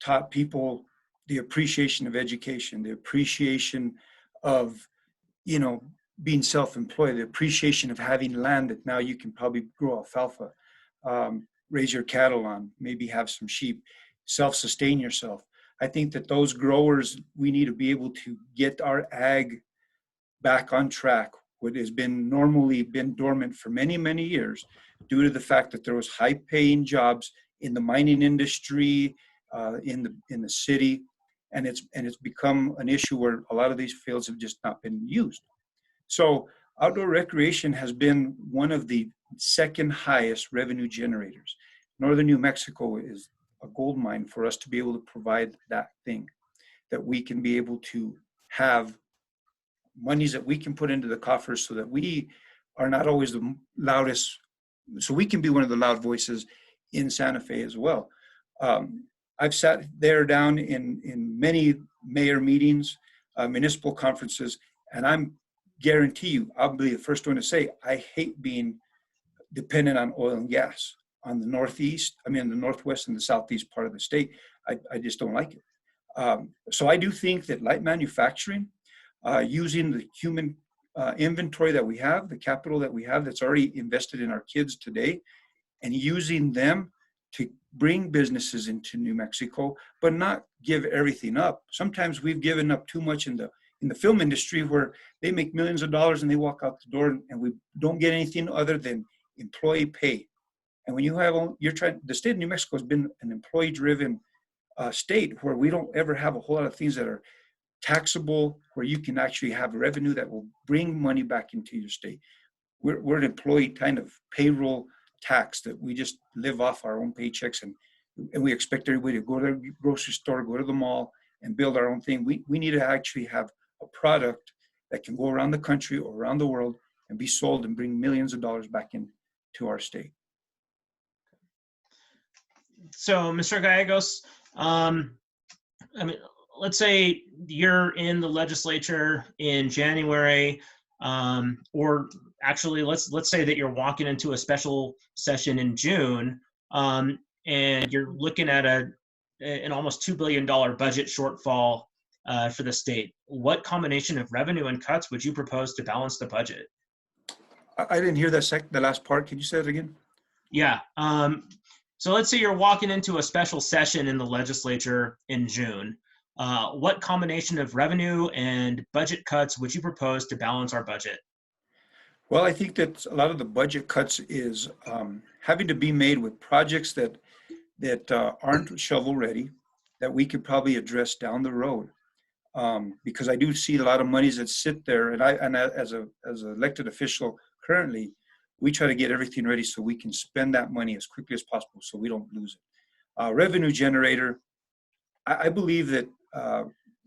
taught people the appreciation of education, the appreciation of being self-employed, the appreciation of having land that now you can probably grow alfalfa, raise your cattle on, maybe have some sheep, self-sustain yourself. I think that those growers, we need to be able to get our ag back on track, what has normally been dormant for many, many years, due to the fact that there was high-paying jobs in the mining industry, in the city, and it's become an issue where a lot of these fields have just not been used. So outdoor recreation has been one of the second highest revenue generators. Northern New Mexico is a gold mine for us to be able to provide that thing, that we can be able to have monies that we can put into the coffers so that we are not always the loudest, so we can be one of the loud voices in Santa Fe as well. I've sat there down in many mayor meetings, municipal conferences, and I'm guarantee you, I'll be the first one to say, I hate being dependent on oil and gas on the Northeast, the Northwest and the Southeast part of the state. I just don't like it. So I do think that light manufacturing, using the human inventory that we have, the capital that we have that's already invested in our kids today, and using them to bring businesses into New Mexico, but not give everything up. Sometimes we've given up too much in the film industry, where they make millions of dollars and they walk out the door and we don't get anything other than employee pay. And when the state of New Mexico has been an employee-driven state, where we don't ever have a whole lot of things that are taxable, where you can actually have revenue that will bring money back into your state. We're an employee kind of payroll tax that we just live off our own paychecks, and we expect everybody to go to the grocery store, go to the mall, and build our own thing. We need to actually have a product that can go around the country or around the world and be sold and bring millions of dollars back into our state. So, Mr. Gallegos, let's say you're in the legislature in January, or actually, let's say that you're walking into a special session in June, and you're looking at an almost $2 billion budget shortfall for the state. What combination of revenue and cuts would you propose to balance the budget? I didn't hear the last part. Can you say it again? Yeah. So let's say you're walking into a special session in the legislature in June. What combination of revenue and budget cuts would you propose to balance our budget? Well, I think that a lot of the budget cuts is having to be made with projects that aren't shovel ready, that we could probably address down the road. Because I do see a lot of monies that sit there, and as an elected official currently, we try to get everything ready so we can spend that money as quickly as possible so we don't lose it. Revenue generator, I believe that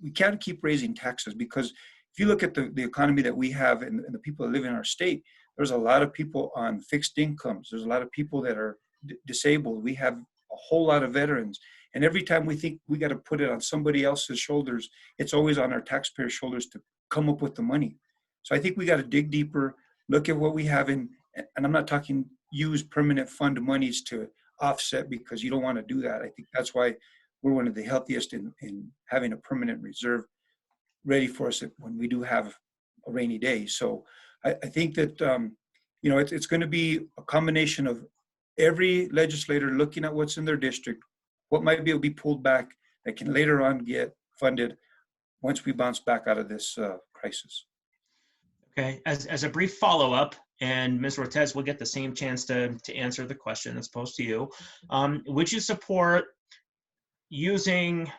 we can't keep raising taxes, because if you look at the economy that we have and the people that live in our state, there's a lot of people on fixed incomes. There's a lot of people that are disabled. We have a whole lot of veterans. And every time we think we got to put it on somebody else's shoulders, it's always on our taxpayers' shoulders to come up with the money. So I think we got to dig deeper, look at what we have and I'm not talking use permanent fund monies to offset, because you don't want to do that. I think that's why we're one of the healthiest in having a permanent reserve ready for us when we do have a rainy day. So I think that, it's going to be a combination of every legislator looking at what's in their district, what might be able to be pulled back that can later on get funded once we bounce back out of this crisis. Okay, as a brief follow-up, and Ms. Ortez will get the same chance to answer the question that's posed to you. Would you support using,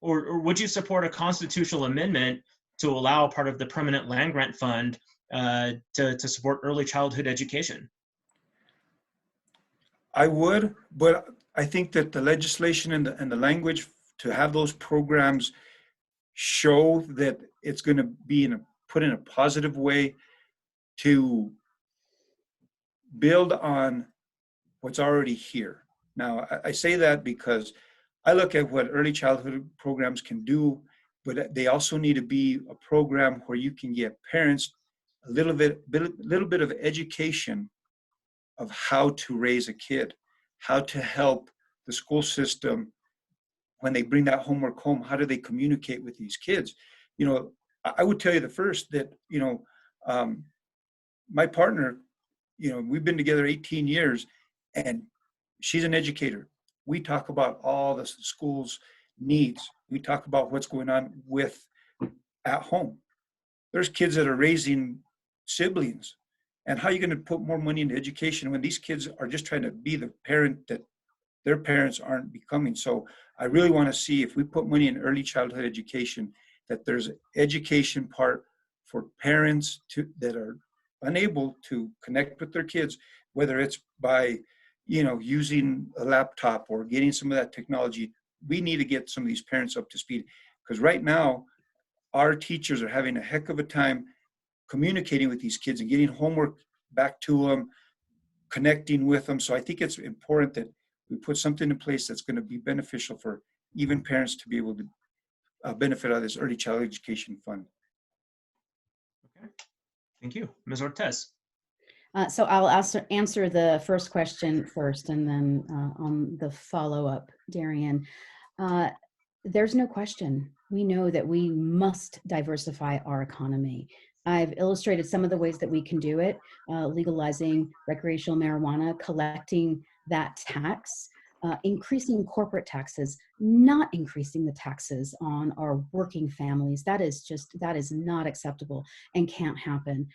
or would you support a constitutional amendment to allow part of the permanent land grant fund to support early childhood education? I would, but I think that the legislation and the language to have those programs show that it's going to be put in a positive way to build on what's already here. Now, I say that because I look at what early childhood programs can do, but they also need to be a program where you can get parents a little bit of education of how to raise a kid, how to help the school system when they bring that homework home. How do they communicate with these kids? I would tell you the first that, my partner, we've been together 18 years and she's an educator. We talk about all the school's needs. We talk about what's going on at home. There's kids that are raising siblings. And how are you going to put more money into education when these kids are just trying to be the parent that their parents aren't becoming? So I really want to see, if we put money in early childhood education, that there's an education part for parents that are unable to connect with their kids, whether it's by, using a laptop or getting some of that technology. We need to get some of these parents up to speed, because right now our teachers are having a heck of a time communicating with these kids and getting homework back to them, connecting with them. So I think it's important that we put something in place that's going to be beneficial for even parents to be able to benefit out of this early child education fund. Okay, thank you. Ms. Ortez. So I'll answer the first question first, and then on the follow-up, Darian. There's no question. We know that we must diversify our economy. I've illustrated some of the ways that we can do it, legalizing recreational marijuana, collecting that tax, increasing corporate taxes, not increasing the taxes on our working families. That is not acceptable and can't happen.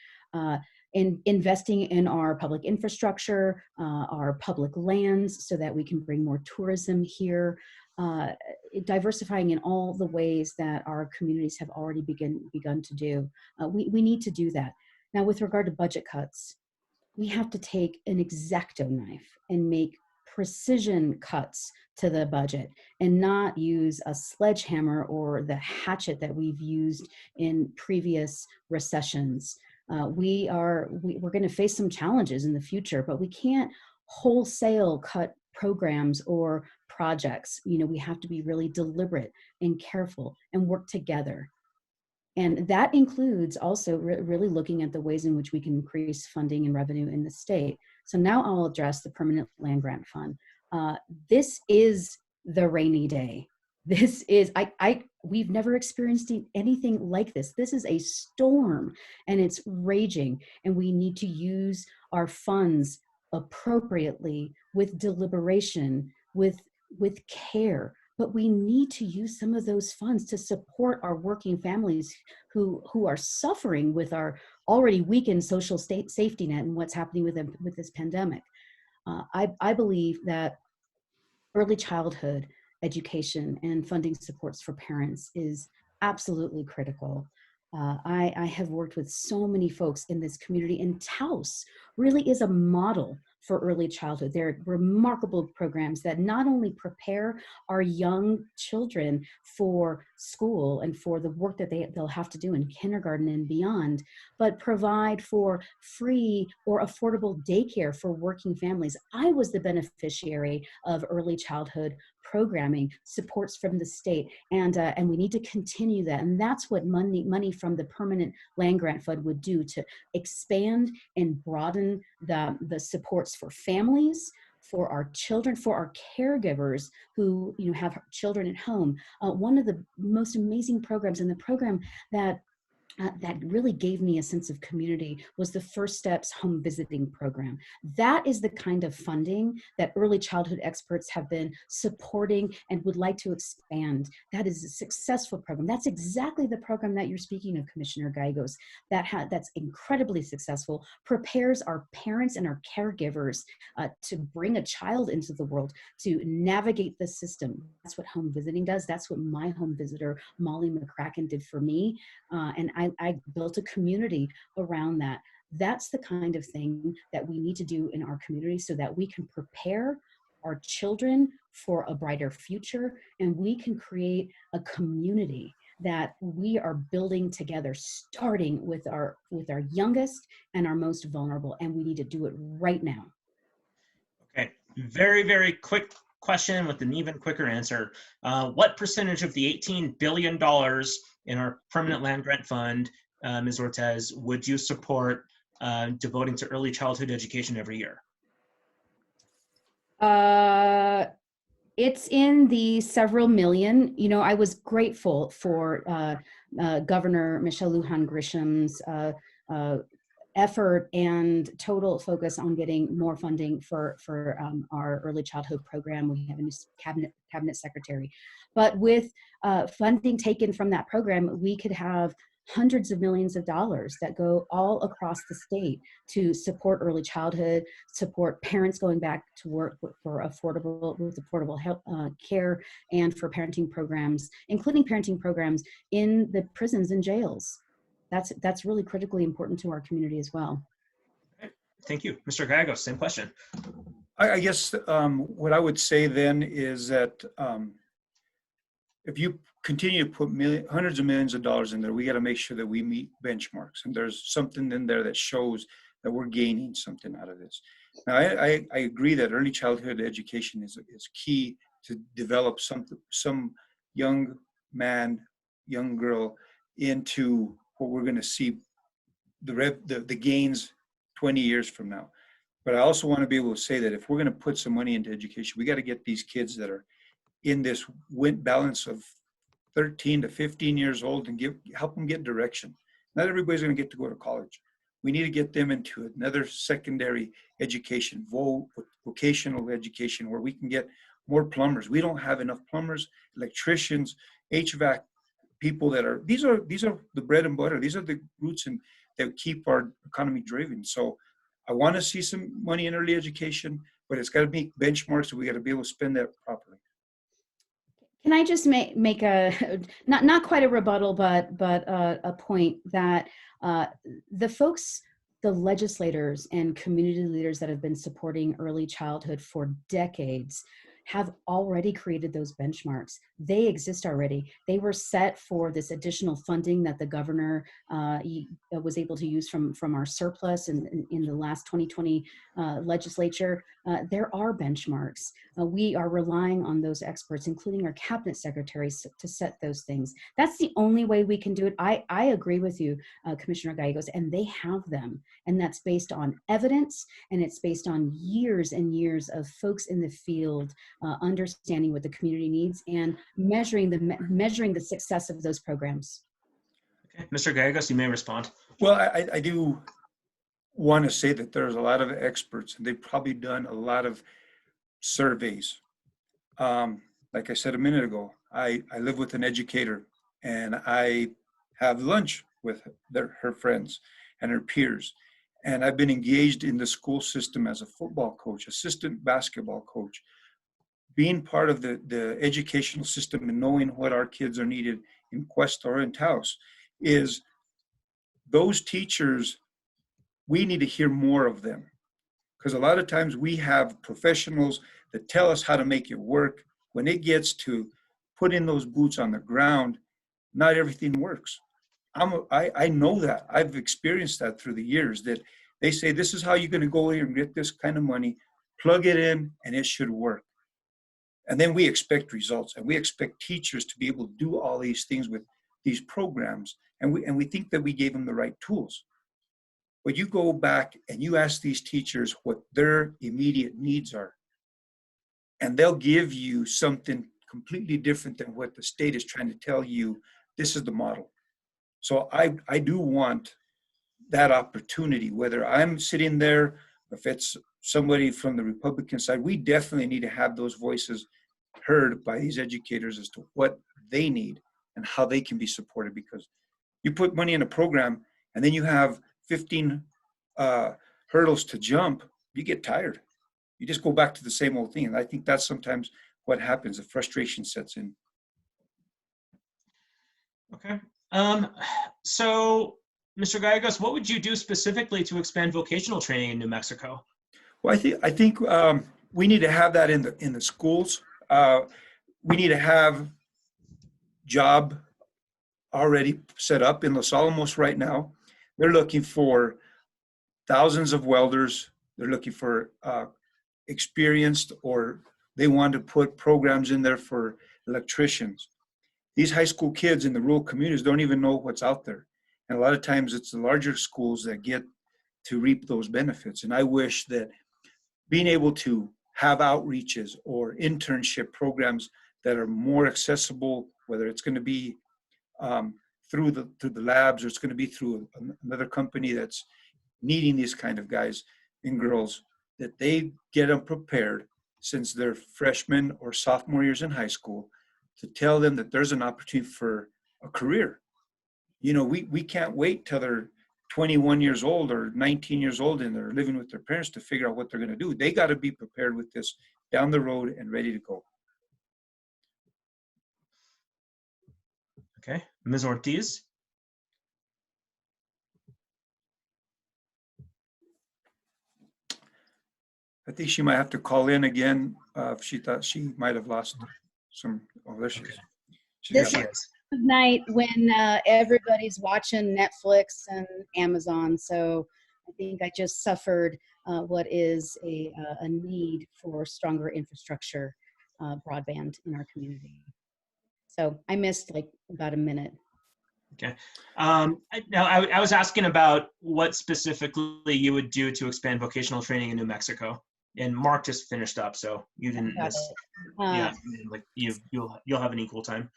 In investing in our public infrastructure, our public lands, so that we can bring more tourism here, diversifying in all the ways that our communities have already begun to do. We need to do that. Now, with regard to budget cuts, we have to take an X-Acto knife and make precision cuts to the budget, and not use a sledgehammer or the hatchet that we've used in previous recessions. We're going to face some challenges in the future, but we can't wholesale cut programs or projects. We have to be really deliberate and careful and work together. And that includes also really looking at the ways in which we can increase funding and revenue in the state. So now I'll address the Permanent Land Grant Fund. This is the rainy day. This is, we've never experienced anything like this. This is a storm, and it's raging, and we need to use our funds appropriately, with deliberation, with care. But we need to use some of those funds to support our working families who are suffering with our already weakened social safety net and what's happening with this pandemic. I believe that early childhood education and funding supports for parents is absolutely critical. I have worked with so many folks in this community, and Taos really is a model for early childhood. They're remarkable programs that not only prepare our young children for school and for the work that they'll have to do in kindergarten and beyond, but provide for free or affordable daycare for working families. I was the beneficiary of early childhood programming supports from the state, and we need to continue that. And that's what money from the Permanent Land Grant Fund would do, to expand and broaden the supports for families, for our children, for our caregivers who have children at home. One of the most amazing programs, and the program that really gave me a sense of community, was the First Steps Home Visiting Program. That is the kind of funding that early childhood experts have been supporting and would like to expand. That is a successful program. That's exactly the program that you're speaking of, Commissioner Gallegos, that's incredibly successful, prepares our parents and our caregivers to bring a child into the world, to navigate the system. That's what home visiting does. That's what my home visitor, Molly McCracken, did for me. And I built a community around that. That's the kind of thing that we need to do in our community, so that we can prepare our children for a brighter future, and we can create a community that we are building together, starting with our youngest and our most vulnerable, and we need to do it right now. Okay, very, very quick question with an even quicker answer. What percentage of the $18 billion in our Permanent Land Grant Fund, Ms. Ortez, would you support devoting to early childhood education every year? It's in the several million. I was grateful for Governor Michelle Lujan Grisham's effort and total focus on getting more funding for our early childhood program. We have a new cabinet secretary, but with funding taken from that program, we could have hundreds of millions of dollars that go all across the state to support early childhood, support parents going back to work for affordable health care, and for parenting programs, including parenting programs in the prisons and jails. that's really critically important to our community as well. Thank you. Mr. Gallegos, same question. I guess what I would say then is that if you continue to put hundreds of millions of dollars in there, we got to make sure that we meet benchmarks, and there's something in there that shows that we're gaining something out of this. Now, I agree that early childhood education is key to develop some young man, young girl into what we're going to see the gains 20 years from now. But I also want to be able to say that if we're going to put some money into education, we got to get these kids that are in this balance of 13 to 15 years old and help them get direction. Not everybody's going to get to go to college. We need to get them into another secondary education, vocational education, where we can get more plumbers. We don't have enough plumbers, electricians, HVAC people these are the bread and butter. These are the roots that keep our economy driven. So I want to see some money in early education, but it's got to meet benchmarks, so we got to be able to spend that properly. Can I just make a not quite a rebuttal, but a point that the legislators and community leaders that have been supporting early childhood for decades have already created those benchmarks. They exist already. They were set for this additional funding that the governor was able to use from our surplus in the last 2020 legislature. There are benchmarks. We are relying on those experts, including our cabinet secretaries, to set those things. That's the only way we can do it. I agree with you, Commissioner Gallegos, and they have them. And that's based on evidence, and it's based on years and years of folks in the field understanding what the community needs and measuring the success of those programs. Okay. Mr. Gallegos, you may respond. Well, I do want to say that there's a lot of experts, and they've probably done a lot of surveys. Like I said a minute ago, I live with an educator, and I have lunch with her friends and her peers. And I've been engaged in the school system as a football coach, assistant basketball coach, being part of the educational system and knowing what our kids are needed in Cuesta or in Taos. Is those teachers, we need to hear more of them. Because a lot of times we have professionals that tell us how to make it work. When it gets to putting those boots on the ground, not everything works. I know that. I've experienced that through the years, that they say, this is how you're going to go here and get this kind of money, plug it in, and it should work. And then we expect results, and we expect teachers to be able to do all these things with these programs, and we think that we gave them the right tools. But you go back and you ask these teachers what their immediate needs are, and they'll give you something completely different than what the state is trying to tell you. This is the model. So I do want that opportunity, whether I'm sitting there, if it's somebody from the Republican side, we definitely need to have those voices heard by these educators as to what they need and how they can be supported. Because you put money in a program and then you have 15 hurdles to jump, you get tired. You just go back to the same old thing. And I think that's sometimes what happens. The frustration sets in. Okay. So, Mr. Gallegos, what would you do specifically to expand vocational training in New Mexico? Well, I think we need to have that in the schools. We need to have job already set up in Los Alamos right now. They're looking for thousands of welders. They're looking for experienced, or they want to put programs in there for electricians. These high school kids in the rural communities don't even know what's out there. And a lot of times it's the larger schools that get to reap those benefits. And I wish that being able to have outreaches or internship programs that are more accessible, whether it's going to be through the labs, or it's going to be through another company that's needing these kind of guys and girls, that they get them prepared since they're freshmen or sophomore years in high school, to tell them that there's an opportunity for a career. You know, we can't wait till they're 21 years old or 19 years old and they're living with their parents to figure out what they're going to do. They got to be prepared with this down the road and ready to go. Okay. Ms. Ortiz? I think she might have to call in again. If she thought she might have lost some. Oh, there she is. She's There got she back. is. Night when everybody's watching Netflix and Amazon. So I think I just suffered what is a need for stronger infrastructure broadband in our community. So I missed like about a minute. Okay. Now, I was asking about what specifically you would do to expand vocational training in New Mexico, and Mark just finished up, so you didn't Got miss. it. Yeah, like you'll have an equal time.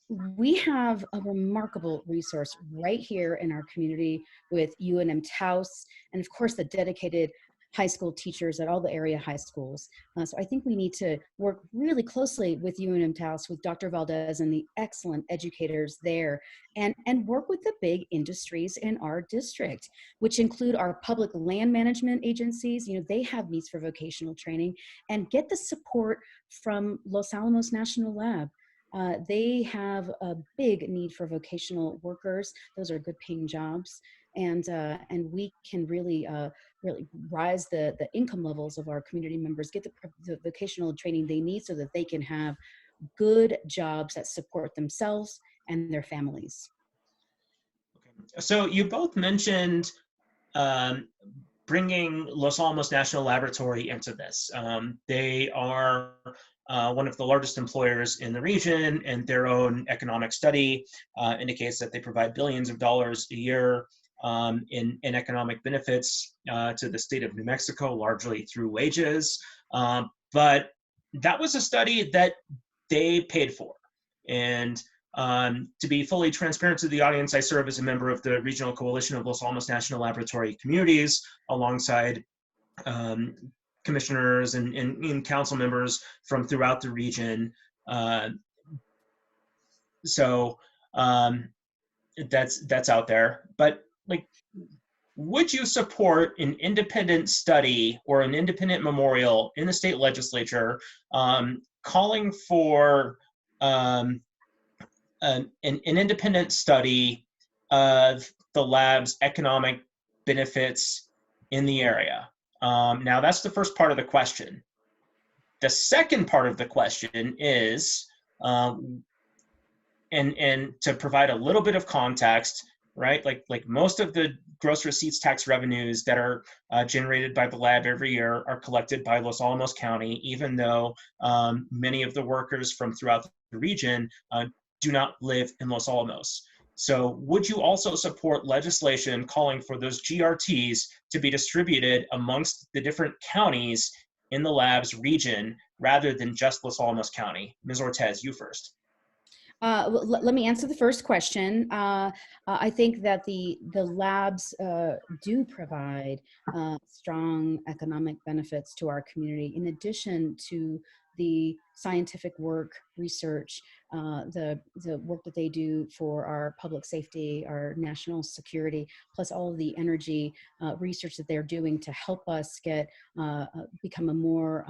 We have a remarkable resource right here in our community with UNM Taos, and of course the dedicated high school teachers at all the area high schools. So I think we need to work really closely with UNM Taos, with Dr. Valdez and the excellent educators there, and work with the big industries in our district, which include our public land management agencies. You know, they have needs for vocational training, and get the support from Los Alamos National Lab. They have a big need for vocational workers. Those are good paying jobs. And we can really rise the income levels of our community members, get the vocational training they need so that they can have good jobs that support themselves and their families. So you both mentioned bringing Los Alamos National Laboratory into this. They are one of the largest employers in the region, and their own economic study indicates that they provide billions of dollars a year in economic benefits to the state of New Mexico, largely through wages. But that was a study that they paid for. And to be fully transparent to the audience, I serve as a member of the Regional Coalition of Los Alamos National Laboratory Communities alongside commissioners and council members from throughout the region. So that's out there. But like, would you support an independent study or an independent memorial in the state legislature calling for an independent study of the lab's economic benefits in the area? Now, that's the first part of the question. The second part of the question is, and to provide a little bit of context, right? Like most of the gross receipts tax revenues that are generated by the lab every year are collected by Los Alamos County, even though many of the workers from throughout the region do not live in Los Alamos. So would you also support legislation calling for those GRTs to be distributed amongst the different counties in the lab's region rather than just Los Alamos County? Ms. Ortez, you first. Let me answer the first question. I think that the labs do provide strong economic benefits to our community, in addition to the scientific work, research, the work that they do for our public safety, our national security, plus all of the energy research that they're doing to help us become a more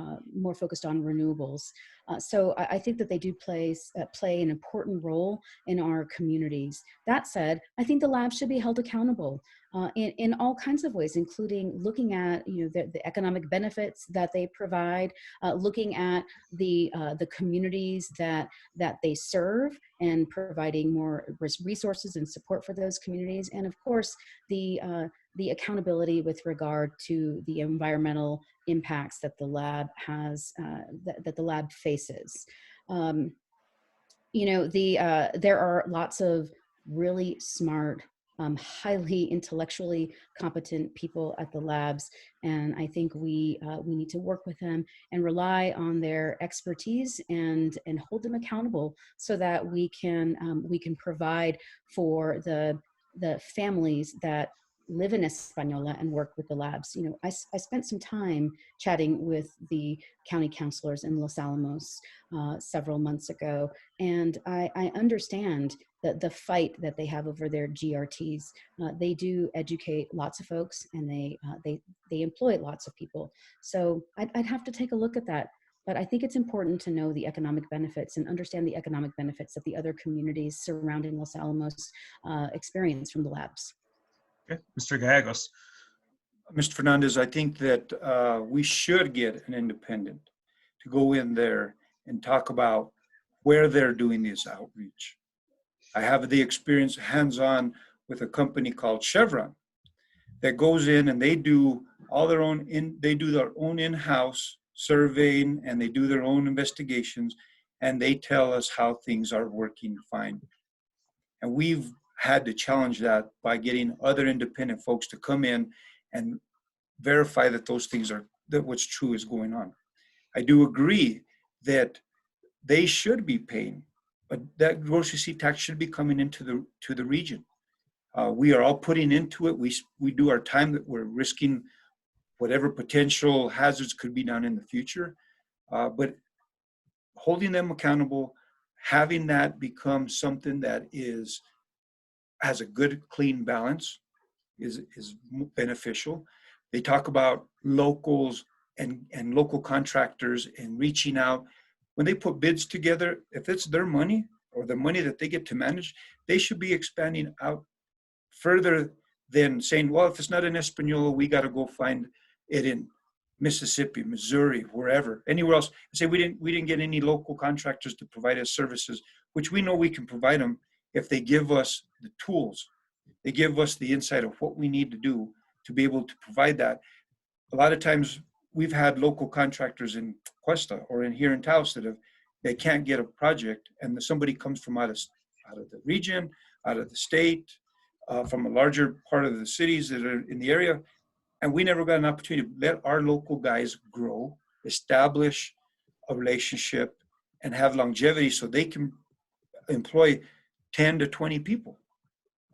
focused on renewables. So I think that they do play an important role in our communities. That said, I think the lab should be held accountable in all kinds of ways, including looking at the economic benefits that they provide, looking at the communities that they serve, and providing more resources and support for those communities, and of course the accountability with regard to the environmental impacts that the lab has, that the lab faces. There are lots of really smart, highly intellectually competent people at the labs, and I think we need to work with them and rely on their expertise and hold them accountable so that we can provide for the families that live in Española and work with the labs. I spent some time chatting with the county counselors in Los Alamos several months ago, and I understand the fight that they have over their GRTs. They do educate lots of folks, and they employ lots of people. So I'd have to take a look at that. But I think it's important to know the economic benefits and understand the economic benefits that the other communities surrounding Los Alamos experience from the labs. Okay, Mr. Gallegos. Mr. Fernandez, I think that we should get an independent to go in there and talk about where they're doing this outreach. I have the experience hands-on with a company called Chevron that goes in and they do all their own in-house surveying, and they do their own investigations, and they tell us how things are working fine. And we've had to challenge that by getting other independent folks to come in and verify that those things are, that what's true is going on. I do agree that they should be paying, but that grocery receipt tax should be coming into the region. We are all putting into it. We do our time, that we're risking whatever potential hazards could be down in the future. But holding them accountable, having that become something that has a good, clean balance is beneficial. They talk about locals and local contractors and reaching out. When they put bids together, if it's their money or the money that they get to manage, they should be expanding out further than saying, well, if it's not in Española, we got to go find it in Mississippi, Missouri, wherever, anywhere else. Say we didn't get any local contractors to provide us services, which we know we can provide them if they give us the tools. They give us the insight of what we need to do to be able to provide that. A lot of times we've had local contractors in Cuesta or here in Taos that they can't get a project, and somebody comes from out of the region, out of the state, from a larger part of the cities that are in the area, and we never got an opportunity to let our local guys grow, establish a relationship, and have longevity so they can employ 10 to 20 people.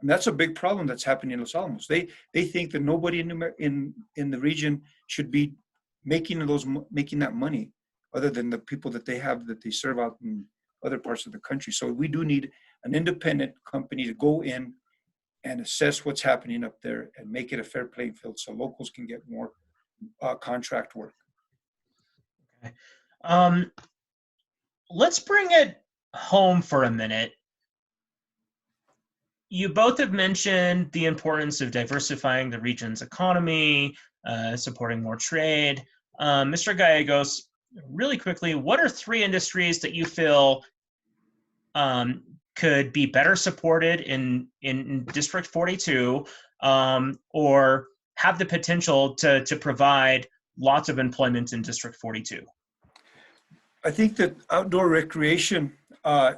And that's a big problem that's happening in Los Alamos. They think that nobody in the region should be making that money other than the people that they have, that they serve out in other parts of the country. So we do need an independent company to go in and assess what's happening up there and make it a fair playing field so locals can get more contract work. Okay. Let's bring it home for a minute. You both have mentioned the importance of diversifying the region's economy, supporting more trade. Mr. Gallegos, really quickly, what are 3 industries that you feel could be better supported in District 42, or have the potential to provide lots of employment in District 42? I think that outdoor recreation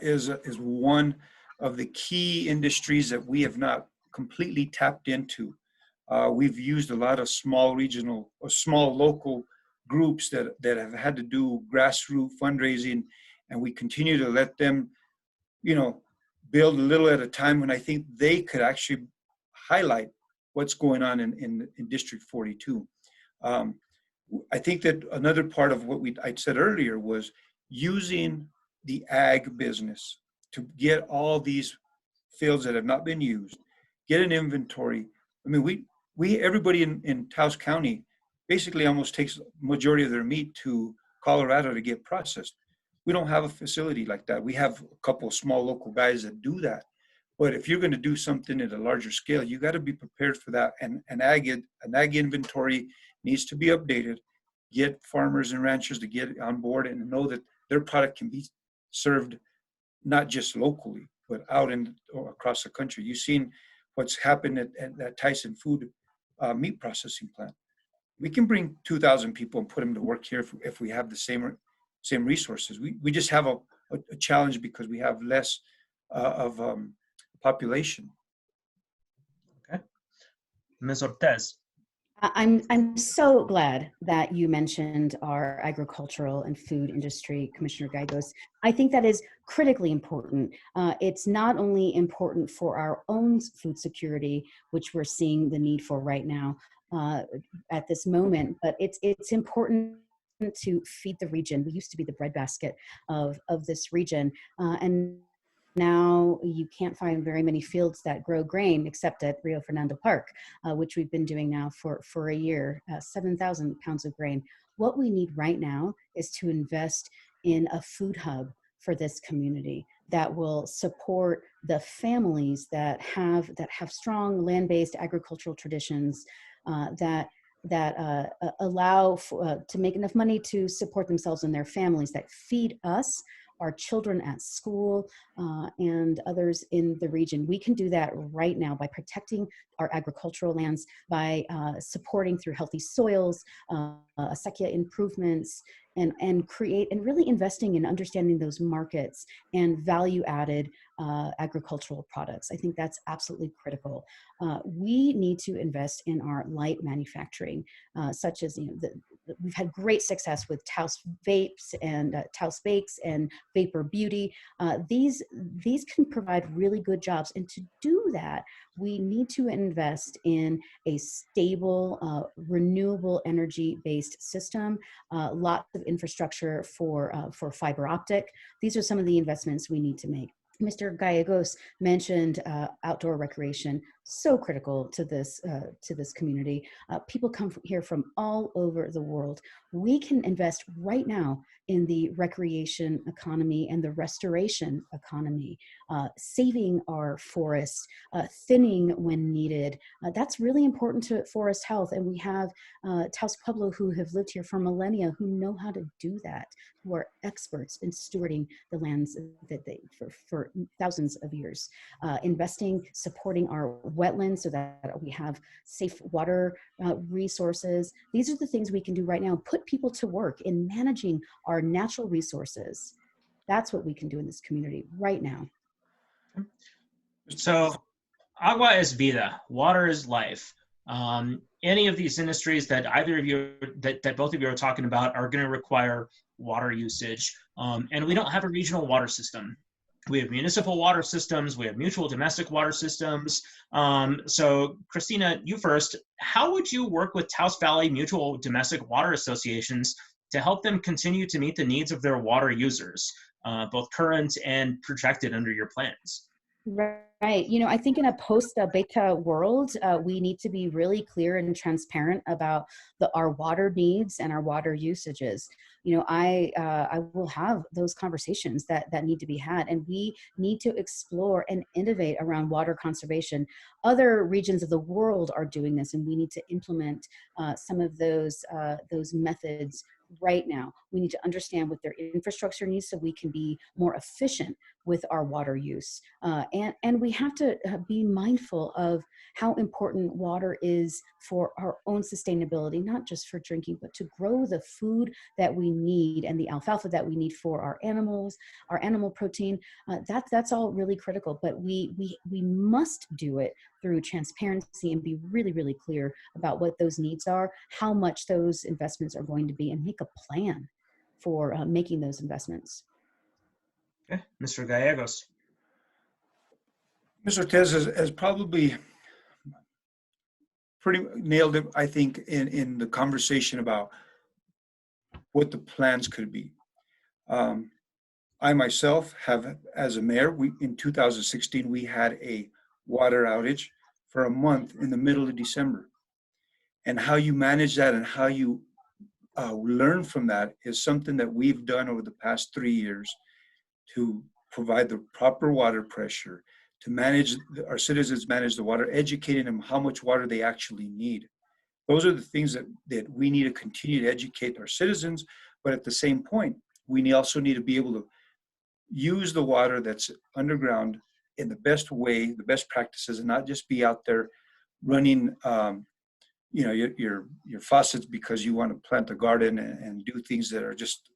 is one of the key industries that we have not completely tapped into. We've used a lot of small regional or small local groups that have had to do grassroots fundraising, and we continue to let them, build a little at a time, when I think they could actually highlight what's going on in District 42. I think that another part of what I said earlier was using the ag business to get all these fields that have not been used, get an inventory. I mean, everybody in Taos County basically almost takes majority of their meat to Colorado to get processed. We don't have a facility like that. We have a couple of small local guys that do that. But if you're going to do something at a larger scale, you got to be prepared for that. And an ag inventory needs to be updated. Get farmers and ranchers to get on board and know that their product can be served not just locally, but out across the country. You've seen what's happened at that Tyson Food meat processing plant. We can bring 2,000 people and put them to work here if we have the same resources. We just have a challenge because we have less of population. Okay. Ms. Ortez. I'm so glad that you mentioned our agricultural and food industry, Commissioner Gallegos. I think that is critically important. It's not only important for our own food security, which we're seeing the need for right now at this moment, but it's important to feed the region. We used to be the breadbasket of this region, and now you can't find very many fields that grow grain except at Rio Fernando Park, which we've been doing now for a year, 7,000 pounds of grain. What we need right now is to invest in a food hub for this community that will support the families that have strong land-based agricultural traditions, that allow to make enough money to support themselves and their families, that feed us, our children at school, and others in the region. We can do that right now by protecting our agricultural lands, by supporting through healthy soils, acequia improvements, and create and really investing in understanding those markets and value-added agricultural products. I think that's absolutely critical. We need to invest in our light manufacturing, such as, we've had great success with Taos vapes and Taos bakes and Vapor Beauty. These can provide really good jobs, and to do that, we need to invest in a stable, renewable energy-based system, lots of infrastructure for fiber optic. These are some of the investments we need to make. Mr. Gallegos mentioned outdoor recreation, so critical to this community. People come here from all over the world. We can invest right now in the recreation economy and the restoration economy, saving our forests, thinning when needed. That's really important to forest health. And we have Taos Pueblo who have lived here for millennia, who know how to do that, who are experts in stewarding the lands that they for thousands of years. Investing, supporting our wetlands so that we have safe water resources. These are the things we can do right now. Put people to work in managing our natural resources. That's what we can do in this community right now. So, agua es vida. Water is life. Any of these industries that either of you, that both of you are talking about, are going to require water usage. And we don't have a regional water system. We have municipal water systems. We have mutual domestic water systems. So, Kristina, you first. How would you work with Taos Valley Mutual Domestic Water Associations to help them continue to meet the needs of their water users, both current and projected under your plans? Right. I think in a post-beta world, we need to be really clear and transparent about our water needs and our water usages. I will have those conversations that need to be had, and we need to explore and innovate around water conservation. Other regions of the world are doing this, and we need to implement some of those methods right now. We need to understand what their infrastructure needs so we can be more efficient with our water use. And we have to be mindful of how important water is for our own sustainability, not just for drinking, but to grow the food that we need and the alfalfa that we need for our animals, our animal protein. That's all really critical, but we must do it through transparency and be really, really clear about what those needs are, how much those investments are going to be, and make a plan for making those investments. Okay, Mr. Gallegos. Mr. Ortez has probably pretty nailed it, I think, in the conversation about what the plans could be. I myself have, as a mayor, in 2016, we had a water outage for a month in the middle of December. And how you manage that and how you learn from that is something that we've done over the past 3 years to provide the proper water pressure, to manage, our citizens manage the water, educating them how much water they actually need. Those are the things that we need to continue to educate our citizens, but at the same point, we also need to be able to use the water that's underground in the best way, the best practices, and not just be out there running your faucets because you want to plant a garden and do things that are just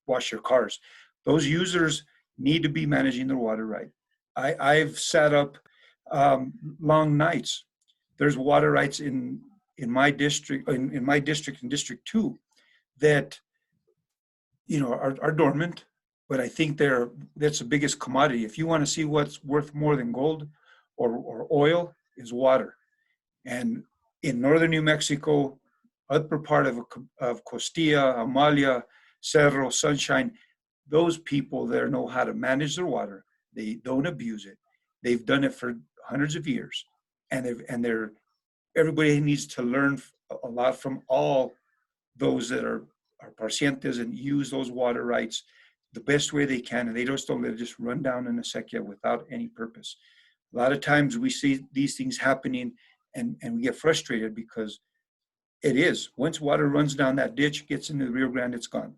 wash your cars. Those users need to be managing their water right. I've sat up long nights. There's water rights in my district, in District 2, that are dormant, but I think that's the biggest commodity. If you want to see what's worth more than gold or oil, is water. And in northern New Mexico, upper part of Costilla, Amalia, Cerro, Sunshine, those people there know how to manage their water. They don't abuse it. They've done it for hundreds of years, and everybody needs to learn a lot from all those that are pacientes and use those water rights the best way they can, and they just don't let it just run down in a sequía without any purpose. A lot of times we see these things happening and we get frustrated because It is. Once water runs down that ditch, gets into the Rio Grande, it's gone.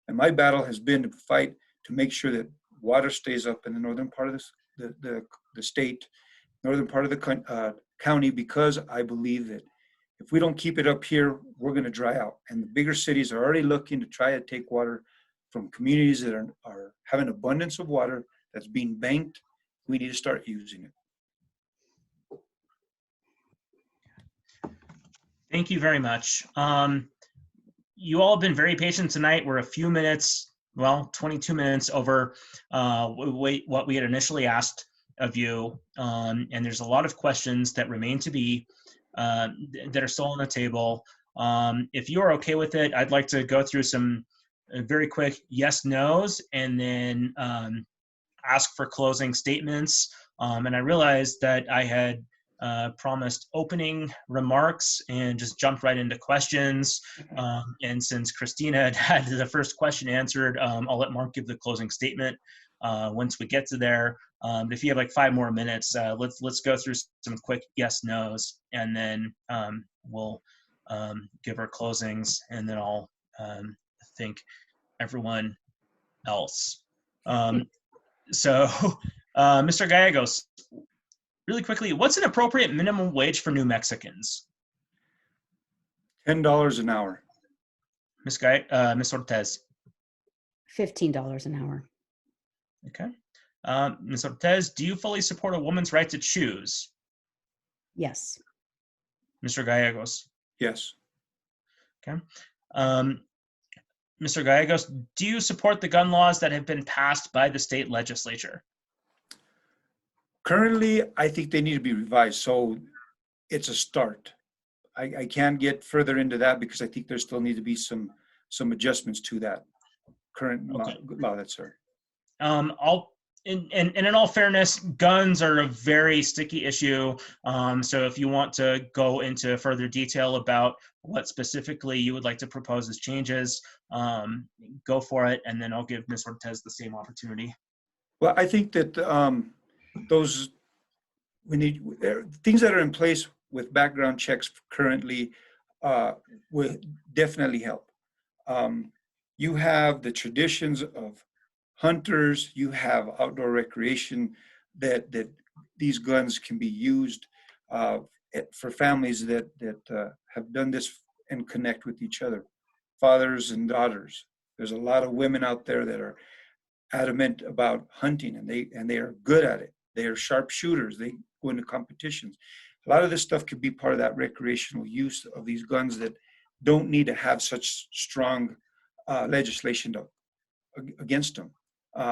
And my battle has been to fight to make sure that water stays up in the northern part of this, the state, northern part of the county, because I believe that if we don't keep it up here, we're going to dry out. And the bigger cities are already looking to try to take water from communities that are having abundance of water that's being banked. We need to start using it. Thank you very much. You all have been very patient tonight. We're a few minutes, well, 22 minutes over what we had initially asked of you. And there's a lot of questions that remain to be, that are still on the table. If you're okay with it, I'd like to go through some very quick yes, no's, and then ask for closing statements. And I realized that I had promised opening remarks and just jumped right into questions. And since Kristina had the first question answered, I'll let Mark give the closing statement once we get to there. But if you have like 5 more minutes, let's go through some quick yes, no's, and then we'll give our closings, and then I'll thank everyone else. So, Mr. Gallegos, really quickly, what's an appropriate minimum wage for New Mexicans? $10 an hour. Ms. Ortez. $15 an hour. Okay. Ms. Ortez, do you fully support a woman's right to choose? Yes. Mr. Gallegos. Yes. Okay. Mr. Gallegos, do you support the gun laws that have been passed by the state legislature? Currently, I think they need to be revised. So it's a start. I can't get further into that because I think there still need to be some adjustments to that current law that's there. In all fairness, guns are a very sticky issue. So if you want to go into further detail about what specifically you would like to propose as changes, go for it, and then I'll give Ms. Ortez the same opportunity. Well, I think that we need things that are in place with background checks currently will definitely help. You have the traditions of hunters, you have outdoor recreation that these guns can be used for families that have done this and connect with each other, fathers and daughters. There's a lot of women out there that are adamant about hunting, and they are good at it. They are sharp shooters. They go into competitions. A lot of this stuff could be part of that recreational use of these guns that don't need to have such strong legislation against them.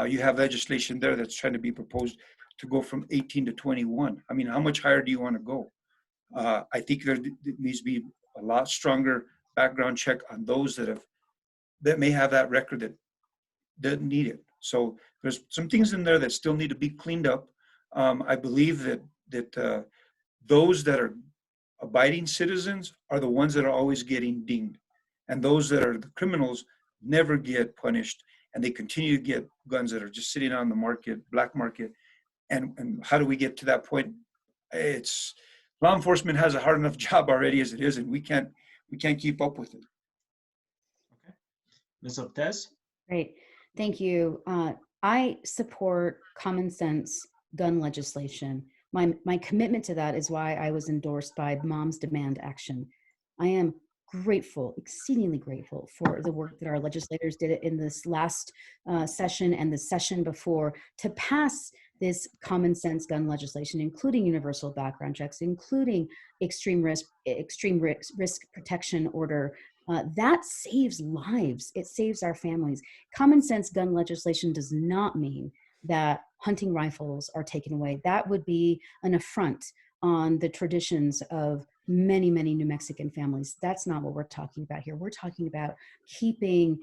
You have legislation there that's trying to be proposed to go from 18 to 21. I mean, how much higher do you want to go? I think there needs to be a lot stronger background check on those that may have that record that doesn't need it. So there's some things in there that still need to be cleaned up. I believe that those that are abiding citizens are the ones that are always getting dinged, and those that are the criminals never get punished, and they continue to get guns that are just sitting on the market, black market. And how do we get to that point? It's law enforcement has a hard enough job already as it is, and we can't keep up with it. Okay, Ms. Ortez. Great, thank you. I support common sense gun legislation. My commitment to that is why I was endorsed by Moms Demand Action. I am grateful, exceedingly grateful for the work that our legislators did in this last session and the session before to pass this common sense gun legislation, including universal background checks, including extreme risk protection order. That saves lives. It saves our families. Common sense gun legislation does not mean that hunting rifles are taken away. That would be an affront on the traditions of many, many New Mexican families. That's not what we're talking about here. We're talking about keeping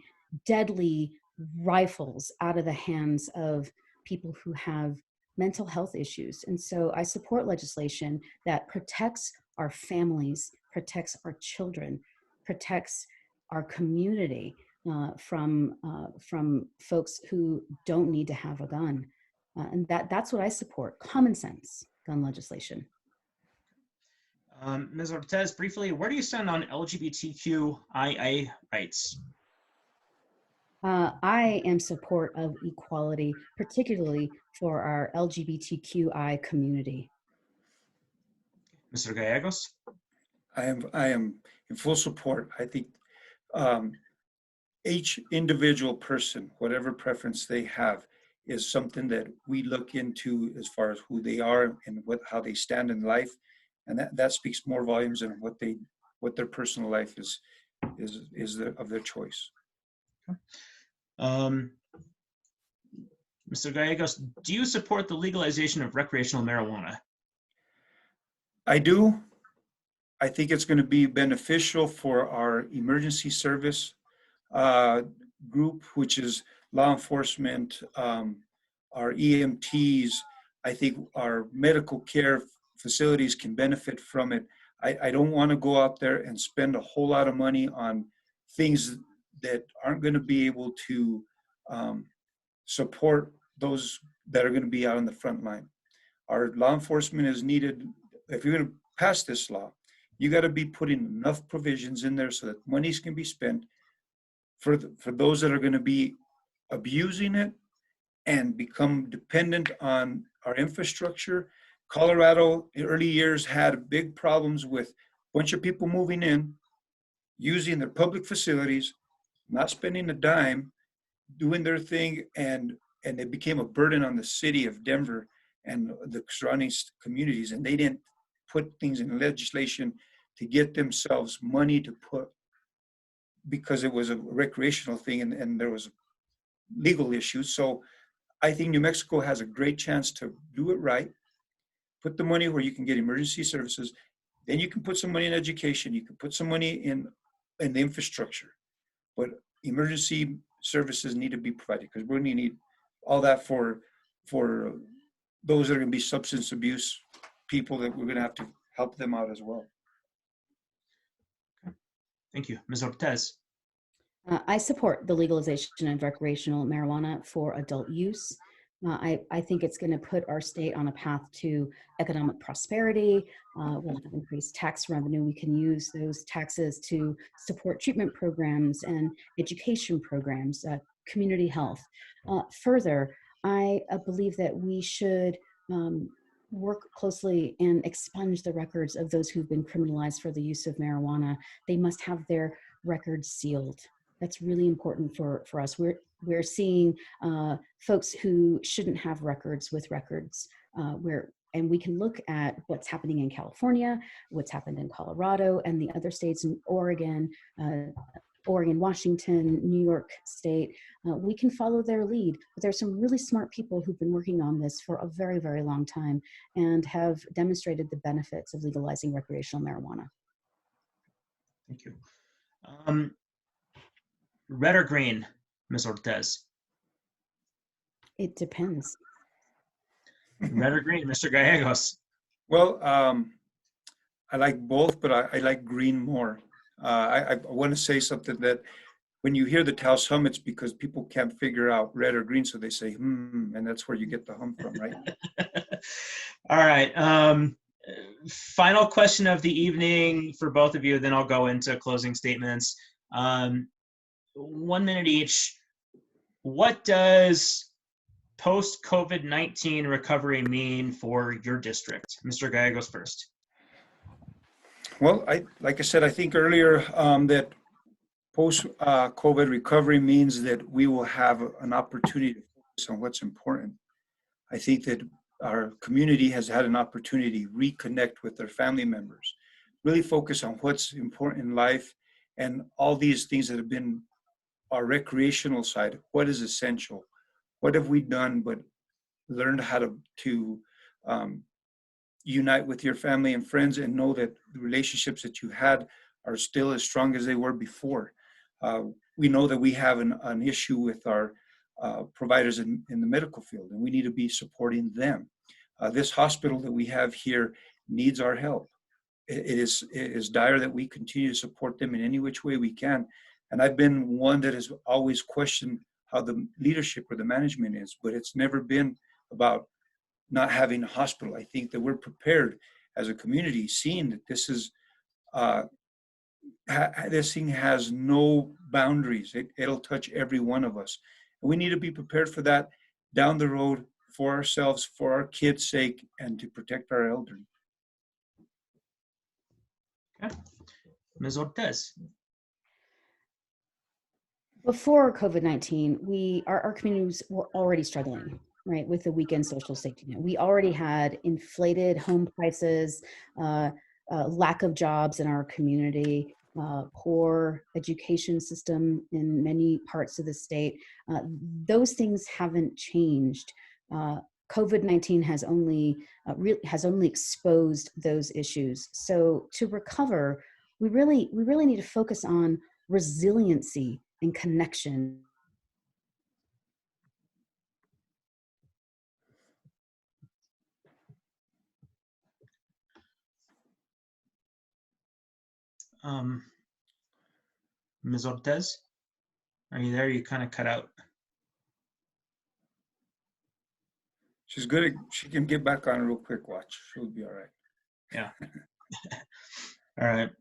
deadly rifles out of the hands of people who have mental health issues. And so I support legislation that protects our families, protects our children, protects our community from folks who don't need to have a gun. And that's what I support, common sense gun legislation. Ms. Ortez, briefly, where do you stand on LGBTQIA rights? I am support of equality, particularly for our LGBTQI community. Mr. Gallegos? I am in full support. I think um, each individual person, whatever preference they have, is something that we look into as far as who they are and how they stand in life, and that speaks more volumes than what their personal life of their choice. Um, Mr. Gallegos, do you support the legalization of recreational marijuana? I do. I think it's going to be beneficial for our emergency service uh, group, which is law enforcement, our EMTs. I think our medical care facilities can benefit from it. I don't want to go out there and spend a whole lot of money on things that aren't going to be able to support those that are going to be out on the front line. Our law enforcement is needed. If you're going to pass this law, you got to be putting enough provisions in there so that monies can be spent for those that are going to be abusing it and become dependent on our infrastructure. Colorado, in early years, had big problems with a bunch of people moving in, using their public facilities, not spending a dime, doing their thing, and it became a burden on the city of Denver and the surrounding communities. And they didn't put things in legislation to get themselves money to put, because it was a recreational thing and there was legal issues. So I think New Mexico has a great chance to do it right, put the money where you can get emergency services, then you can put some money in education, you can put some money in the infrastructure, but emergency services need to be provided because we're going to need all that for those that are going to be substance abuse people, that we're going to have to help them out as well. Thank you. Ms. Ortez? I support the legalization of recreational marijuana for adult use. I think it's going to put our state on a path to economic prosperity. We'll have increased tax revenue. We can use those taxes to support treatment programs and education programs, community health. Further, I believe that we should work closely and expunge the records of those who've been criminalized for the use of marijuana. They must have their records sealed. That's really important for us. We're seeing folks who shouldn't have records with records. And we can look at what's happening in California, what's happened in Colorado, and the other states in Oregon, Washington, New York State. We can follow their lead. But there's some really smart people who've been working on this for a very, very long time and have demonstrated the benefits of legalizing recreational marijuana. Thank you. Red or green, Ms. Ortez? It depends. Red or green, Mr. Gallegos? Well, I like both, but I like green more. I want to say something that when you hear the Taos hum, it's because people can't figure out red or green, so they say, and that's where you get the hum from, right? All right. Final question of the evening for both of you, then I'll go into closing statements. 1 minute each. What does post-COVID-19 recovery mean for your district? Mr. Gallegos first. Well, like I said, I think earlier that post-COVID recovery means that we will have an opportunity to focus on what's important. I think that our community has had an opportunity to reconnect with their family members, really focus on what's important in life, and all these things that have been our recreational side. What is essential? What have we done but learned how to unite with your family and friends and know that the relationships that you had are still as strong as they were before. We know that we have an issue with our providers in the medical field, and we need to be supporting them. This hospital that we have here needs our help. It is dire that we continue to support them in any which way we can. And I've been one that has always questioned how the leadership or the management is, but it's never been about not having a hospital. I think that we're prepared as a community, seeing that this is this thing has no boundaries. It'll touch every one of us. And we need to be prepared for that down the road, for ourselves, for our kids' sake, and to protect our elderly. Okay. Ms. Ortez. Before COVID-19, our communities were already struggling, right, with the weekend social safety net. We already had inflated home prices, lack of jobs in our community, poor education system in many parts of the state. Those things haven't changed. COVID-19 has only exposed those issues. So to recover, we really need to focus on resiliency and connection. Ms. Ortez, are you there? You kind of cut out. She's good. She can get back on real quick. Watch. She'll be all right. Yeah. All right.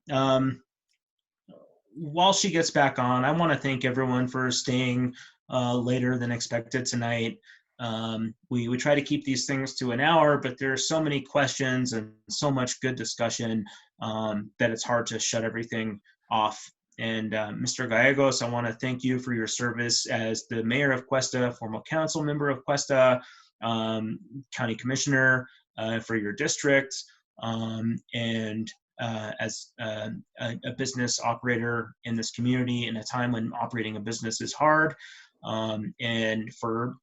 While she gets back on, I want to thank everyone for staying later than expected tonight. We try to keep these things to an hour, but there are so many questions and so much good discussion that it's hard to shut everything off. And Mr. Gallegos, I want to thank you for your service as the mayor of Cuesta, former council member of Cuesta, county commissioner for your district, and as a business operator in this community in a time when operating a business is hard, and for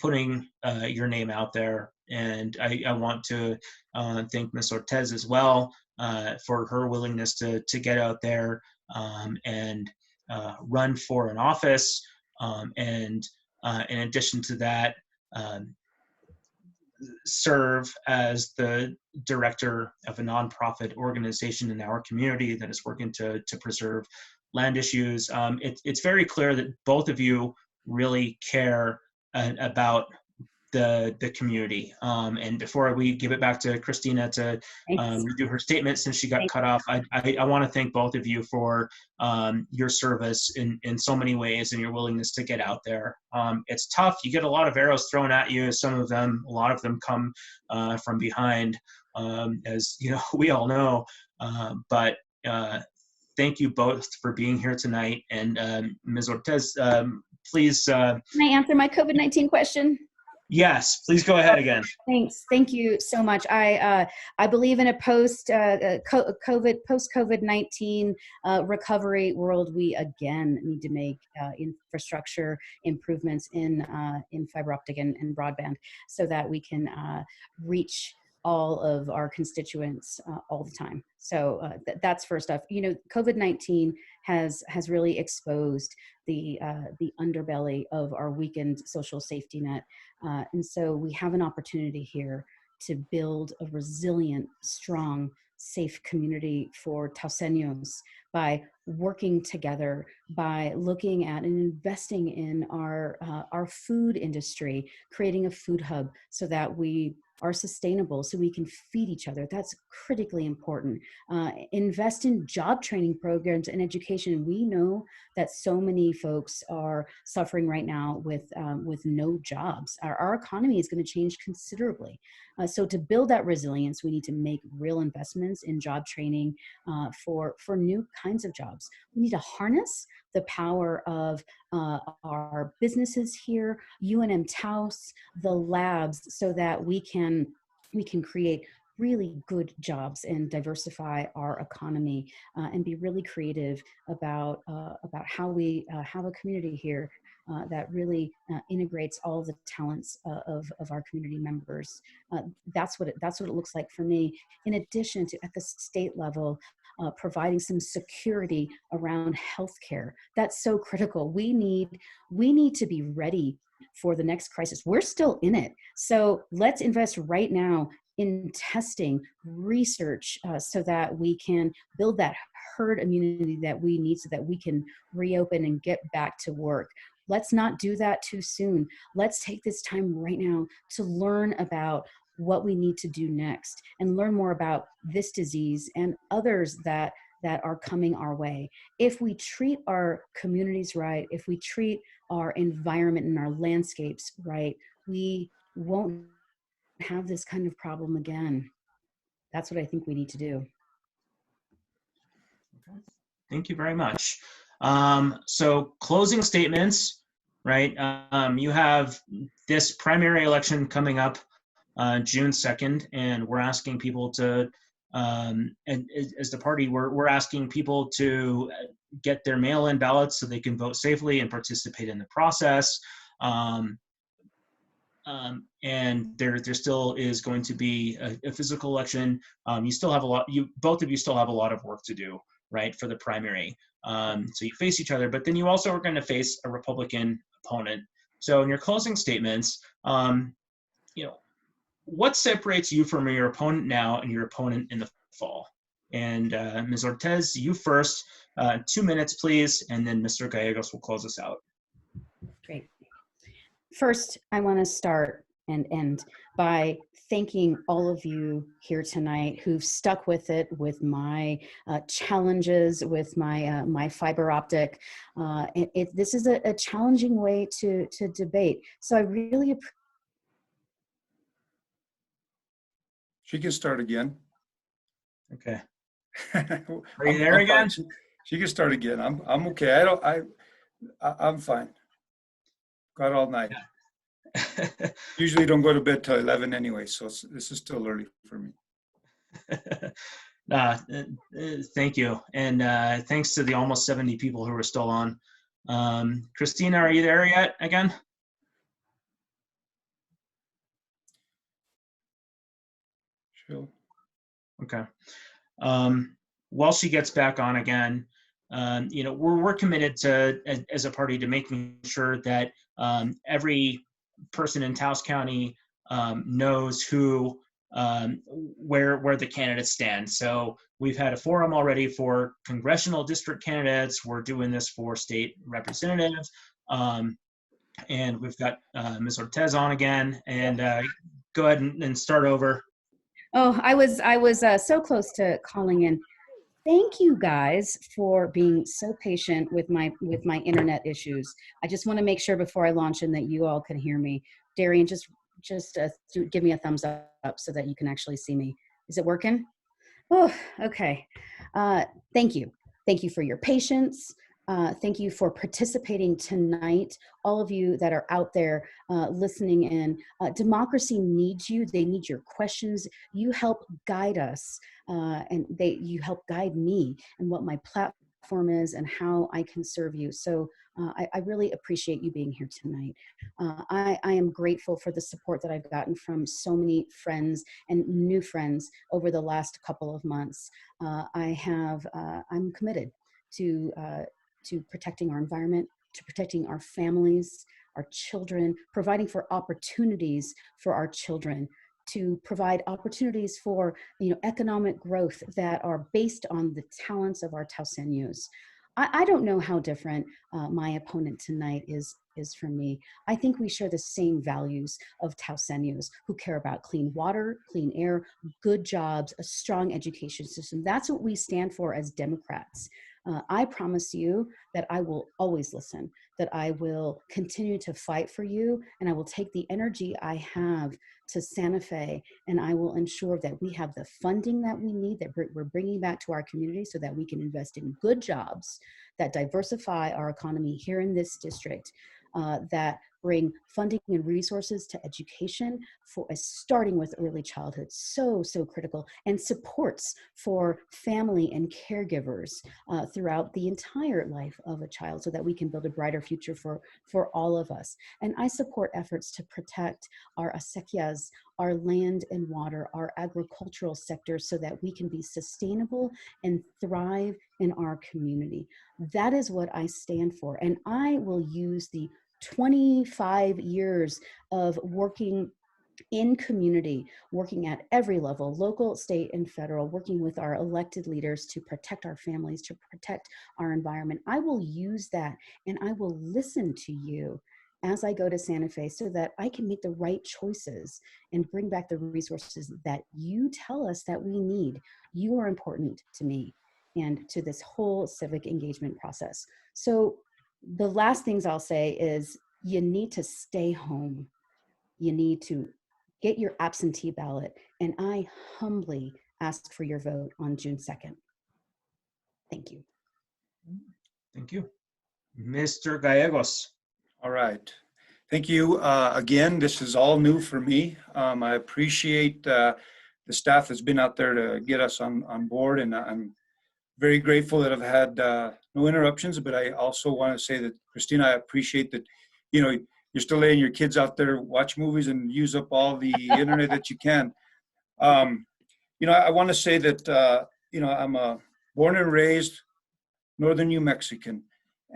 putting your name out there. And I want to thank Ms. Ortez as well for her willingness to get out there and run for an office. And in addition to that, serve as the director of a nonprofit organization in our community that is working to preserve land issues. It's very clear that both of you really care about the community. And before we give it back to Kristina to redo her statement, since she got cut off, I want to thank both of you for your service in so many ways and your willingness to get out there. It's tough. You get a lot of arrows thrown at you. A lot of them come from behind, as you know, we all know. But thank you both for being here tonight. And Ms. Ortez, please. Can I answer my COVID-19 question? Yes, please go ahead again. Thanks. Thank you so much. I believe in a post-COVID-19 recovery world. We again need to make infrastructure improvements in fiber optic and broadband so that we can reach all of our constituents all the time. So that's first off. You know, COVID-19 has really exposed the underbelly of our weakened social safety net. And so we have an opportunity here to build a resilient, strong, safe community for Taoseños by working together, by looking at and investing in our food industry, creating a food hub so that we are sustainable, so we can feed each other. That's critically important. Invest in job training programs and education. We know that so many folks are suffering right now with no jobs. Our economy is going to change considerably. So to build that resilience, we need to make real investments in job training for new kinds of jobs. We need to harness the power of our businesses here, UNM Taos, the labs, so that we can create really good jobs and diversify our economy and be really creative about how we have a community here that really integrates all the talents of our community members. That's what it looks like for me. In addition to at the state level, providing some security around healthcare. That's so critical. We need to be ready for the next crisis. We're still in it. So let's invest right now in testing, research, so that we can build that herd immunity that we need so that we can reopen and get back to work. Let's not do that too soon. Let's take this time right now to learn about what we need to do next and learn more about this disease and others that are coming our way. If we treat our communities right, if we treat our environment and our landscapes right, we won't have this kind of problem again. That's what I think we need to do. Okay. Thank you very much. So closing statements, right? You have this primary election coming up June 2nd, and we're asking people to, and as the party, we're asking people to get their mail-in ballots so they can vote safely and participate in the process. And there still is going to be a physical election. You still have both of you still have a lot of work to do, right, for the primary. So you face each other, but then you also are going to face a Republican opponent. So in your closing statements, what separates you from your opponent now and your opponent in the fall? And Ms. Ortez, you first. 2 minutes, please, and then Mr. Gallegos will close us out. Great. First, I want to start and end by thanking all of you here tonight who've stuck with it, with my challenges, with my my fiber optic. This is a challenging way to debate. So I really appreciate. She can start again. Okay. Are you there again? She can start again. I'm okay. I'm fine. Got all night. Yeah. Usually don't go to bed till 11 anyway, so this is still early for me. Thank you. And thanks to the almost 70 people who are still on. Kristina, are you there yet again? Sure. Okay. While she gets back on again, we're committed to, as a party, to making sure that every person in Taos County knows where the candidates stand. So we've had a forum already for congressional district candidates. We're doing this for state representatives. And we've got Ms. Ortez on again. And go ahead and start over. Oh, I was so close to calling in. Thank you guys for being so patient with my internet issues. I just want to make sure before I launch in that you all can hear me. Darian, just give me a thumbs up so that you can actually see me. Is it working? Oh, okay. Thank you. Thank you for your patience. Thank you for participating tonight. All of you that are out there listening in, democracy needs you. They need your questions. You help guide us, and you help guide me and what my platform is and how I can serve you. So I really appreciate you being here tonight. I am grateful for the support that I've gotten from so many friends and new friends over the last couple of months. I'm committed to protecting our environment, to protecting our families, our children, providing for opportunities for our children, to provide opportunities for economic growth that are based on the talents of our Taoseños. I don't know how different my opponent tonight is from me. I think we share the same values of Taoseños who care about clean water, clean air, good jobs, a strong education system. That's what we stand for as Democrats. I promise you that I will always listen, that I will continue to fight for you, and I will take the energy I have to Santa Fe, and I will ensure that we have the funding that we need, that we're bringing back to our community so that we can invest in good jobs that diversify our economy here in this district, that bring funding and resources to education, starting with early childhood, so critical, and supports for family and caregivers throughout the entire life of a child so that we can build a brighter future for all of us. And I support efforts to protect our acequias, our land and water, our agricultural sectors so that we can be sustainable and thrive in our community. That is what I stand for. And I will use the 25 years of working in community, working at every level, local, state, and federal, working with our elected leaders to protect our families, to protect our environment. I will use that, and I will listen to you as I go to Santa Fe so that I can make the right choices and bring back the resources that you tell us that we need. You are important to me and to this whole civic engagement process. So the last things I'll say is you need to stay home. You need to get your absentee ballot. And I humbly ask for your vote on June 2nd. Thank you. Thank you. Mr. Gallegos. All right. Thank you. Again, this is all new for me. I appreciate the staff that's been out there to get us on board, and I'm very grateful that I've had no interruptions, but I also want to say that, Kristina, I appreciate that, you know, you're still letting your kids out there watch movies and use up all the internet that you can. You know, I want to say that, you know, I'm a born and raised Northern New Mexican,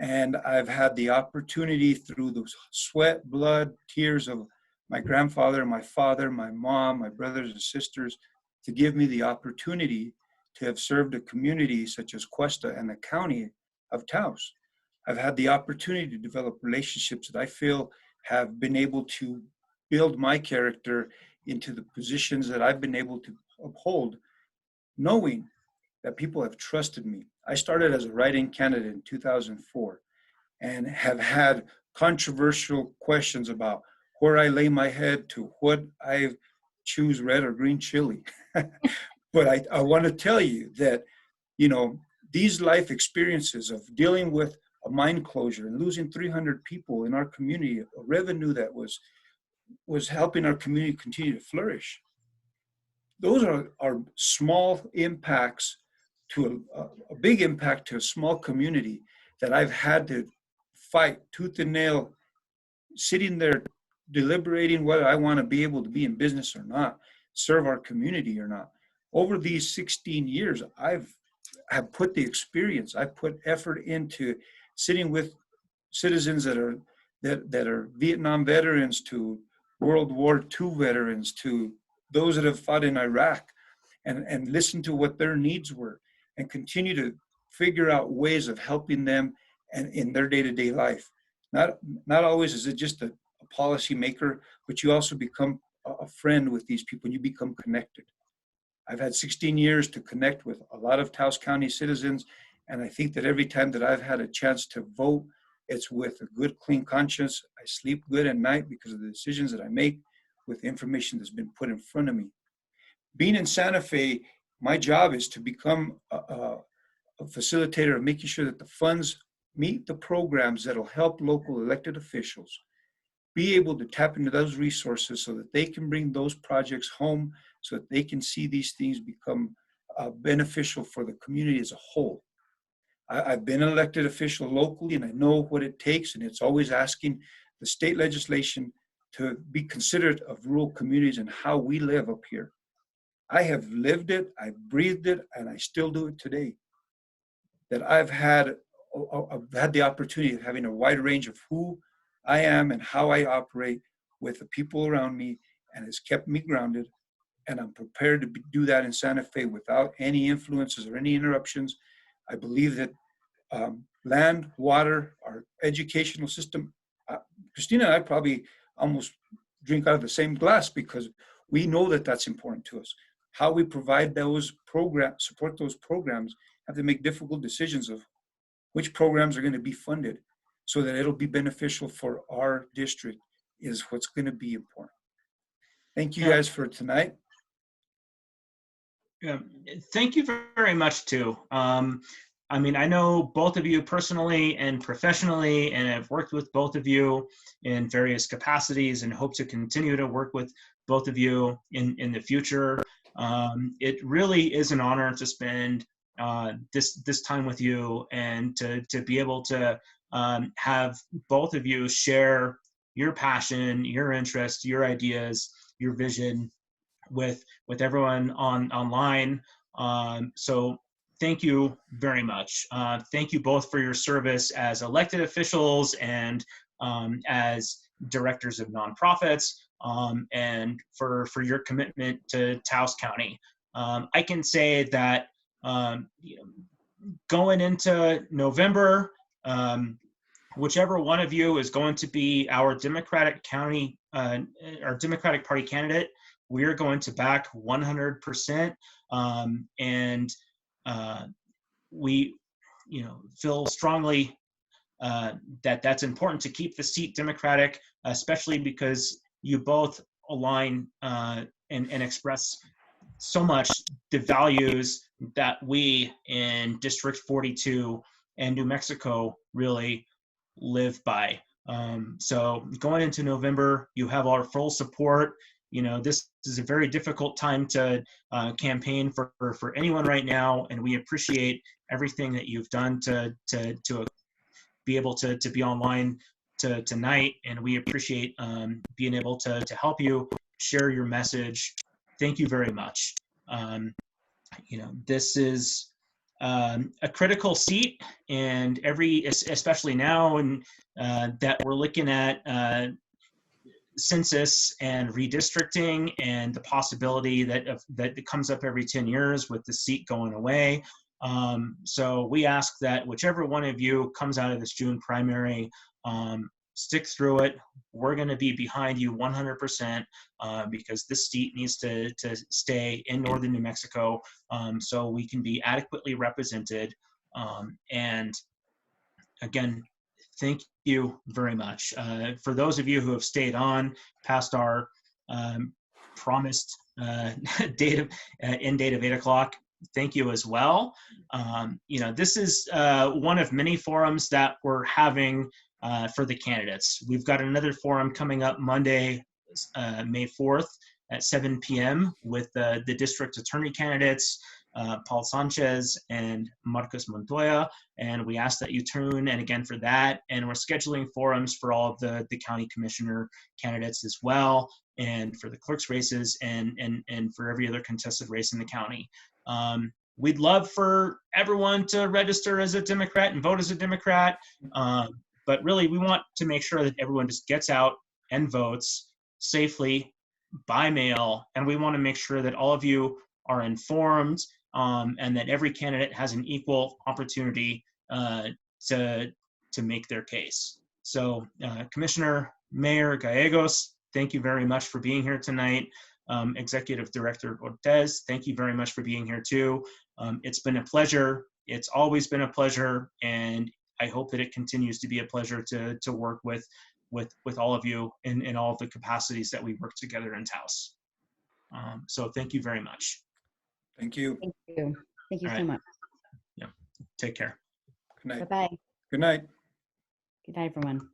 and I've had the opportunity through the sweat, blood, tears of my grandfather, my father, my mom, my brothers and sisters, to give me the opportunity to have served a community such as Cuesta and the county of Taos. I've had the opportunity to develop relationships that I feel have been able to build my character into the positions that I've been able to uphold, knowing that people have trusted me. I started as a write-in candidate in 2004 and have had controversial questions about where I lay my head to what I choose, red or green chili. But I want to tell you that, you know, these life experiences of dealing with a mine closure and losing 300 people in our community, a revenue that was helping our community continue to flourish. Those are small impacts to a big impact to a small community that I've had to fight tooth and nail, sitting there deliberating whether I want to be able to be in business or not, serve our community or not. Over these 16 years, have put the experience, I put effort into sitting with citizens that are Vietnam veterans, to World War II veterans, to those that have fought in Iraq, and listen to what their needs were, and continue to figure out ways of helping them and in their day-to-day life. Not always is it just a policy maker, but you also become a friend with these people and you become connected. I've had 16 years to connect with a lot of Taos County citizens, and I think that every time that I've had a chance to vote, it's with a good, clean conscience. I sleep good at night because of the decisions that I make with the information that's been put in front of me. Being in Santa Fe, my job is to become a facilitator of making sure that the funds meet the programs that'll help local elected officials be able to tap into those resources so that they can bring those projects home, so that they can see these things become beneficial for the community as a whole. I've been an elected official locally, and I know what it takes, and it's always asking the state legislation to be considerate of rural communities and how we live up here. I have lived it, I've breathed it, and I still do it today. That I've had the opportunity of having a wide range of who I am and how I operate with the people around me, and has kept me grounded. And I'm prepared to do that in Santa Fe without any influences or any interruptions. I believe that land, water, our educational system, Kristina and I probably almost drink out of the same glass because we know that that's important to us. How we provide those programs, support those programs, have to make difficult decisions of which programs are going to be funded so that it'll be beneficial for our district is what's going to be important. Thank you guys for tonight. Thank you very much too. I mean, I know both of you personally and professionally, and I've worked with both of you in various capacities and hope to continue to work with both of you in the future. It really is an honor to spend this time with you, and to be able to have both of you share your passion, your interest, your ideas, your vision with everyone online. So thank you very much. Thank you both for your service as elected officials and as directors of nonprofits, and for your commitment to Taos County. I can say that going into November, whichever one of you is going to be our Democratic Party candidate, we are going to back 100%. And we, feel strongly that that's important to keep the seat Democratic, especially because you both align and express so much the values that we in District 42 and New Mexico really live by. So going into November, you have our full support. This is a very difficult time to campaign for anyone right now, and we appreciate everything that you've done to be able to be online tonight, and we appreciate being able to help you share your message. Thank you very much. This is a critical seat, and especially now, and that we're looking at census and redistricting and the possibility that comes up every 10 years with the seat going away. So we ask that whichever one of you comes out of this June primary, stick through it. We're going to be behind you 100% because this seat needs to stay in northern New Mexico so we can be adequately represented. And again, thank you very much. For those of you who have stayed on past our promised end date of 8 o'clock, thank you as well. This is one of many forums that we're having for the candidates. We've got another forum coming up Monday, May 4th at 7 p.m. with the district attorney candidates, Paul Sanchez and Marcos Montoya, and we ask that you tune in again for that. And we're scheduling forums for all of the county commissioner candidates as well, and for the clerk's races, and for every other contested race in the county. We'd love for everyone to register as a Democrat and vote as a Democrat, but really we want to make sure that everyone just gets out and votes safely by mail, and we want to make sure that all of you are informed and that every candidate has an equal opportunity to make their case. So Commissioner Mayor Gallegos, thank you very much for being here tonight. Executive Director Ortez, thank you very much for being here too. It's been a pleasure. It's always been a pleasure, and I hope that it continues to be a pleasure to work with all of you in all of the capacities that we work together in Taos. So thank you very much. Thank you. Thank you. Thank you All so right. much. Yeah. Take care. Good night. Bye-bye. Good night. Good night, everyone.